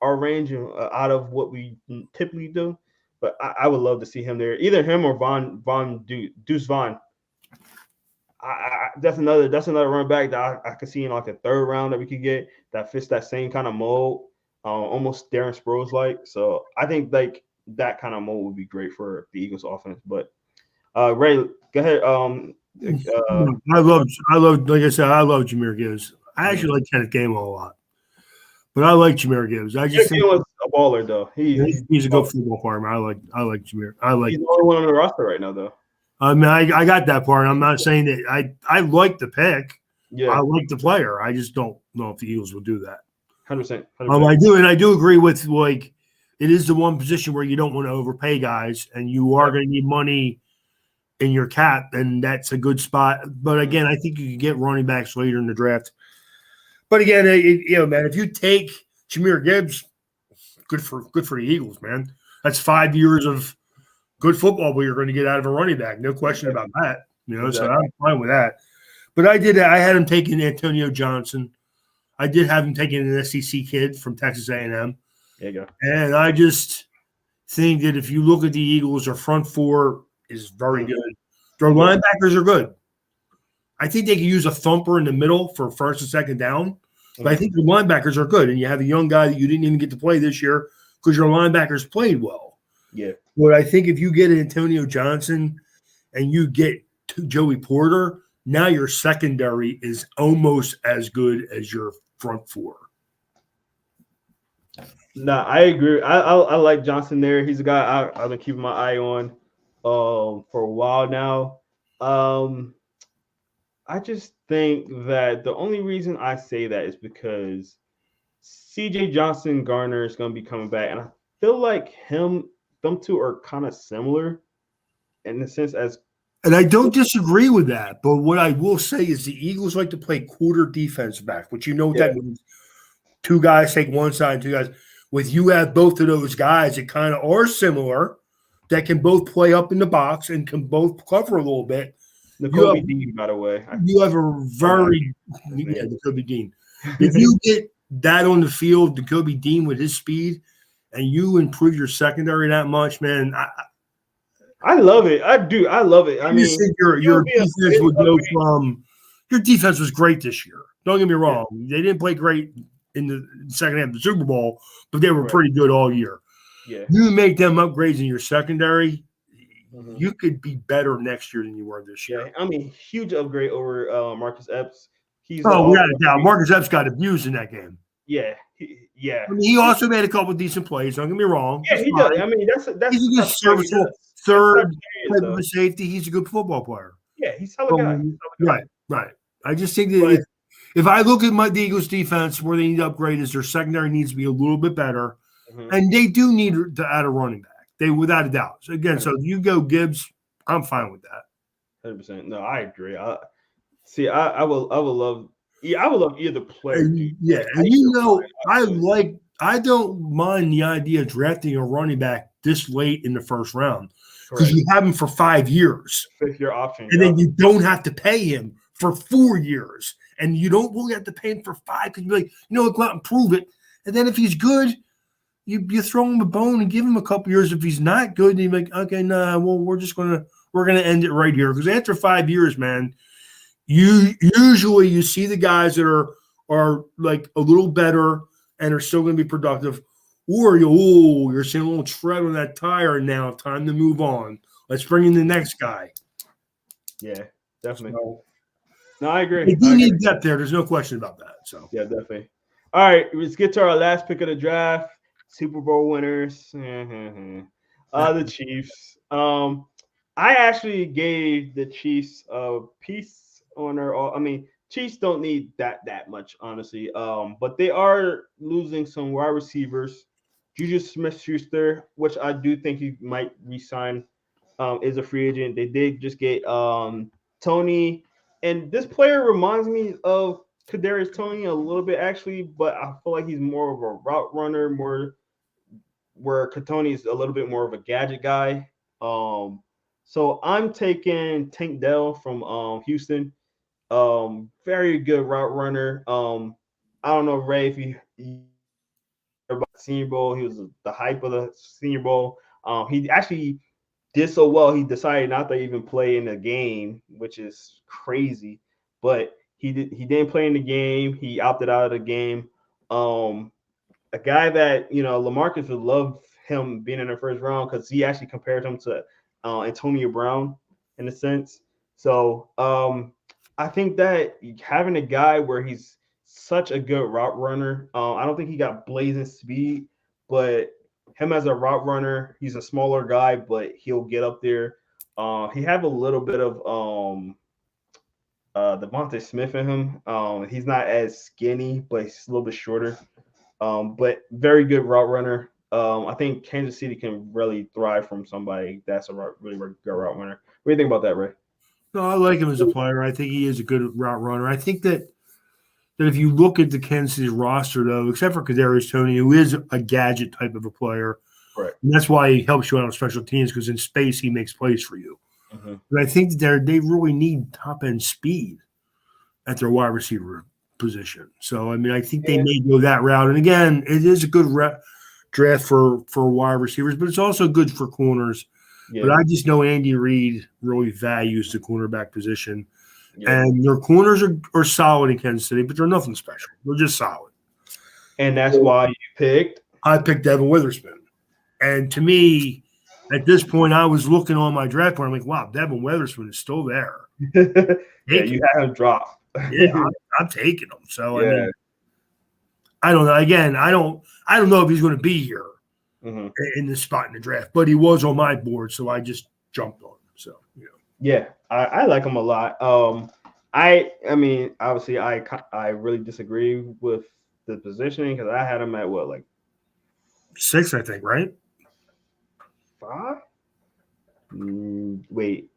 our range and out of what we typically do, but I would love to see him there. Either him or Deuce Vaughn. That's another running back that I could see in like a 3rd round that we could get that fits that same kind of mold, almost Darren Sproles like. So I think like that kind of mold would be great for the Eagles offense. But Ray, go ahead. I love like I said, I love Jahmyr Gibbs. I actually like Kenneth Gainwell a lot, but I like Jahmyr Gibbs. I just think was a baller though. He's a good football player. I like Jahmyr. He's the only one on the roster right now though. I mean, I got that part. I'm not saying that I like the pick. Yeah, I like the player. I just don't know if the Eagles will do that. 100%. I do agree with like it is the one position where you don't want to overpay guys, and you are going to need money in your cap, and that's a good spot. But again, I think you can get running backs later in the draft. But again, man, if you take Jahmyr Gibbs, good for the Eagles, man. That's 5 years of good football you're going to get out of a running back. No question about that. Exactly. So I'm fine with that. But I had him taking Antonio Johnson. I did have him taking an SEC kid from Texas A&M. There you go. And I just think that if you look at the Eagles, their front 4 is very good. Their linebackers are good. I think they can use a thumper in the middle for first and second down. But I think the linebackers are good. And you have a young guy that you didn't even get to play this year because your linebackers played well. Yeah. But I think if you get Antonio Johnson and you get Joey Porter, now your secondary is almost as good as your front 4. No, I agree. I like Johnson there. He's a guy I've been keeping my eye on for a while now. I just think that the only reason I say that is because CJ Johnson Garner is going to be coming back, and I feel like them two are kind of similar in the sense as And I don't disagree with that. But what I will say is the Eagles like to play quarter defense back, which you know what yeah. that means. Two guys take one side, and two guys. With you have both of those guys that kind of are similar, that can both play up in the box and can both cover a little bit. N'Kobe Dean, by the way. You have a very N'Kobe Dean. If you get that on the field, N'Kobe Dean with his speed, and you improve your secondary that much, man, I love it. I do. I love it. I mean, think your defense would go from your defense was great this year. Don't get me wrong; they didn't play great in the second half of the Super Bowl, but they were pretty good all year. Yeah, you make them upgrades in your secondary. You could be better next year than you were this year. Yeah, I mean, huge upgrade over Marcus Epps. He's without a doubt. Marcus Epps got abused in that game. Yeah, I mean, he also made a couple of decent plays. Don't get me wrong. Yeah, he does. I mean, that's he's a good serviceable third type of a safety. He's a good football player. Yeah, he's hella guy. Right. I just think that if I look at the Eagles defense, where they need to upgrade is their secondary needs to be a little bit better, and they do need to add a running back. They without a doubt. So again, so if you go Gibbs, I'm fine with that. 100%. No, I agree. I would love. Yeah, I would love either player. Yeah, and I don't mind the idea of drafting a running back this late in the first round because you have him for 5 years. 5th-year option, and then you don't have to pay him for 4 years, and you don't really have to pay him for 5 because you're like, go out and prove it. And then if he's good, you throw him a bone and give him a couple years. If he's not good, then you're like, okay, we're gonna end it right here because after 5 years, man, you usually see the guys that are like a little better and are still going to be productive, or you're seeing a little tread on that tire now. Time to move on. Let's bring in the next guy. Yeah, definitely. No, I agree. We do need depth there. There's no question about that. So yeah, definitely. All right, let's get to our last pick of the draft. Super Bowl winners. The Chiefs. I actually gave the Chiefs a piece on their. I mean, Chiefs don't need that much, honestly. But they are losing some wide receivers. Juju Smith-Schuster, which I do think he might re-sign, is a free agent. They did just get Tony, and this player reminds me of Kadarius Toney a little bit actually, but I feel like he's more of a route runner, where Tony is a little bit more of a gadget guy. So I'm taking Tank Dell from Houston. Very good route runner. I don't know, Ray, if you about the Senior Bowl, he was the hype of the Senior Bowl. He actually did so well, he decided not to even play in the game, which is crazy. But he didn't play in the game. He opted out of the game. A guy that LaMarcus would love him being in the first round because he actually compared him to Antonio Brown in a sense. So I think that having a guy where he's such a good route runner, I don't think he got blazing speed, but him as a route runner, he's a smaller guy, but he'll get up there. He have a little bit of Devontae Smith in him. He's not as skinny, but he's a little bit shorter. But very good route runner. I think Kansas City can really thrive from somebody that's a really good route runner. What do you think about that, Ray? No, I like him as a player. I think he is a good route runner. I think that if you look at the Kansas City roster, though, except for Kadarius Toney, who is a gadget type of a player, right? And that's why he helps you out on special teams because in space he makes plays for you. Mm-hmm. But I think that they really need top end speed at their wide receiver position. So I mean, I think they may go that route. And again, it is a good draft for wide receivers, but it's also good for corners. Yeah. But I just know Andy Reid really values the cornerback position. Yeah. And their corners are solid in Kansas City, but they're nothing special. They're just solid. And that's why you picked? I picked Devin Witherspoon. And to me, at this point, I was looking on my draft board. I'm like, wow, Devin Witherspoon is still there. Yeah, you have him dropped. Yeah, I'm taking him. So, I mean, I don't know. Again, I don't know if he's going to be here in this spot in the draft, but he was on my board, so I just jumped on him. So, yeah, I like him a lot. I mean, obviously, I really disagree with the positioning because I had him at what, like 6, I think, right? 5? Wait,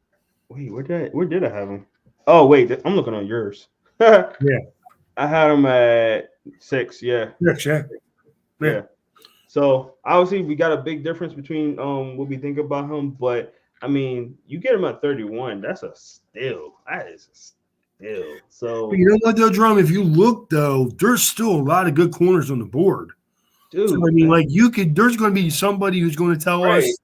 where did I have him? Oh wait, I'm looking on yours. Yeah. I had him at 6. Yeah. 6, yeah. Yeah. So obviously we got a big difference between what we think about him, but I mean, you get him at 31, that's a steal. That is a steal. So But you know what, though, Drum? If you look, though, there's still a lot of good corners on the board. So, I dude, mean, like, there's going to be somebody who's going to tell right. us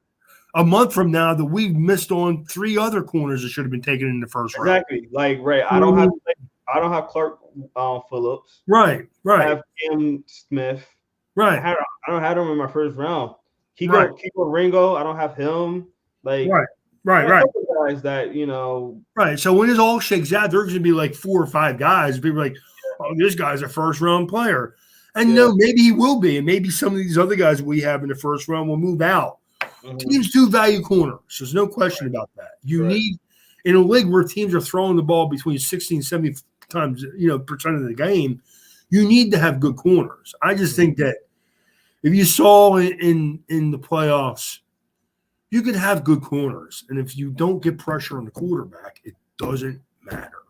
a month from now that we missed on 3 other corners that should have been taken in the first round. Exactly. Like, right. You know what I don't have Clark Phillips. Right. I have Cam Smith. Right. I don't have him in my first round. Kiko Ringo, I don't have him. Like, right. a couple guys that, you know. Right. So when this all shakes out, there's going to be like 4 or 5 guys. People are like, oh, this guy's a first round player. And no, maybe he will be. And maybe some of these other guys we have in the first round will move out. Mm-hmm. Teams do value corners. There's no question about that. You need, in a league where teams are throwing the ball between 60 and 70 times, percent of the game, you need to have good corners. I just think that if you saw in the playoffs, you can have good corners. And if you don't get pressure on the quarterback, it doesn't matter.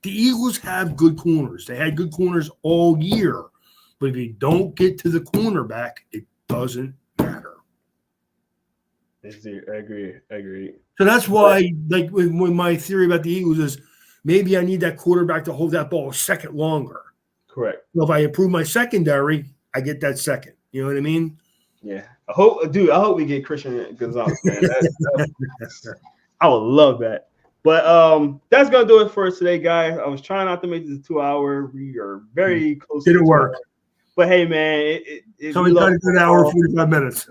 The Eagles have good corners. They had good corners all year. But if you don't get to the cornerback, it doesn't matter. I agree. So that's why, like, when my theory about the Eagles is maybe I need that quarterback to hold that ball a second longer. Correct. So if I improve my secondary, I get that second. You know what I mean? Yeah. I hope we get Christian Gonzalez, man. I would love that. But that's gonna do it for us today, guys. I was trying not to make this a 2-hour. We are very close. Didn't work. But hey, man, so we got an hour 45 minutes.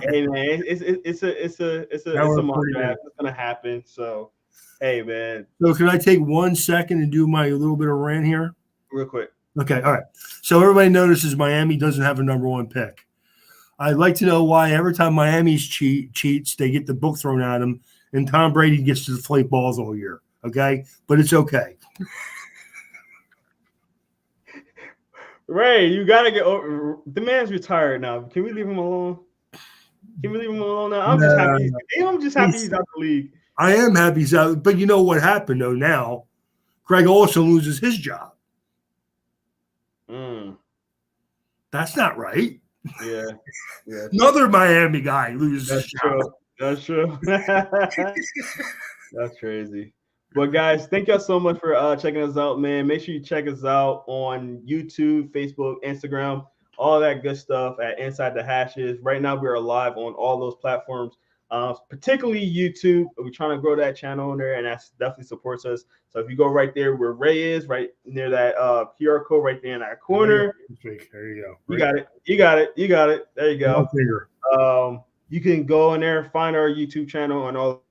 Hey, man, it's a mock draft. It's gonna happen. So, hey, man. So can I take 1 second and do my little bit of rant here? Real quick. Okay, all right. So everybody notices Miami doesn't have a number 1 pick. I'd like to know why every time Miami cheats, they get the book thrown at them, and Tom Brady gets to deflate balls all year. Okay, but it's okay. Ray, you gotta get over. The man's retired now. Can we leave him alone? Now? I'm just happy he's out the league. I am happy he's out, but you know what happened though? Now, Greg also loses his job. That's not right. Yeah. Another Miami guy loses his job. That's true. That's crazy. But guys, thank y'all so much for checking us out, man. Make sure you check us out on YouTube, Facebook, Instagram, all that good stuff at Inside the Hashes. Right now, we are live on all those platforms, particularly YouTube. We're trying to grow that channel on there, and that definitely supports us. So if you go right there where Ray is, right near that QR code right there in that corner. There you go. You got it. There you go. You can go in there, find our YouTube channel on all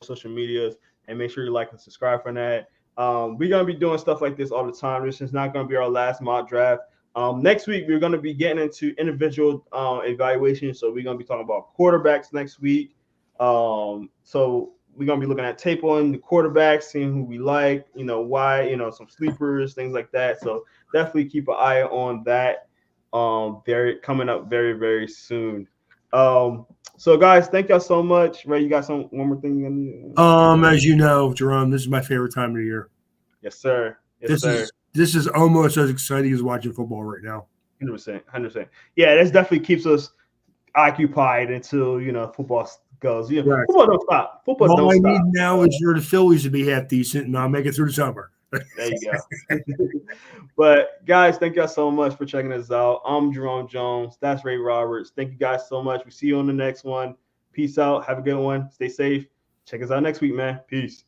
social medias, and make sure you like and subscribe for that. We're going to be doing stuff like this all the time. This is not going to be our last mock draft. Next week, we're going to be getting into individual evaluation. So we're going to be talking about quarterbacks next week. So we're going to be looking at tape on the quarterbacks, seeing who we like, why, some sleepers, things like that. So definitely keep an eye on that. Coming up very, very soon. So guys, thank y'all so much. Ray, you got one more thing you need? As you know, Jerome, this is my favorite time of the year. Yes, sir. This is almost as exciting as watching football right now. 100%. Yeah, this definitely keeps us occupied until football goes. Right. Football don't stop. All I need now is for the Phillies to be half decent, and I'll make it through the summer. There you go. But guys, thank y'all so much for checking us out. I'm Jerome Jones. That's Ray Roberts. Thank you guys so much. We see you on the next one. Peace out. Have a good one. Stay safe. Check us out next week, man. Peace.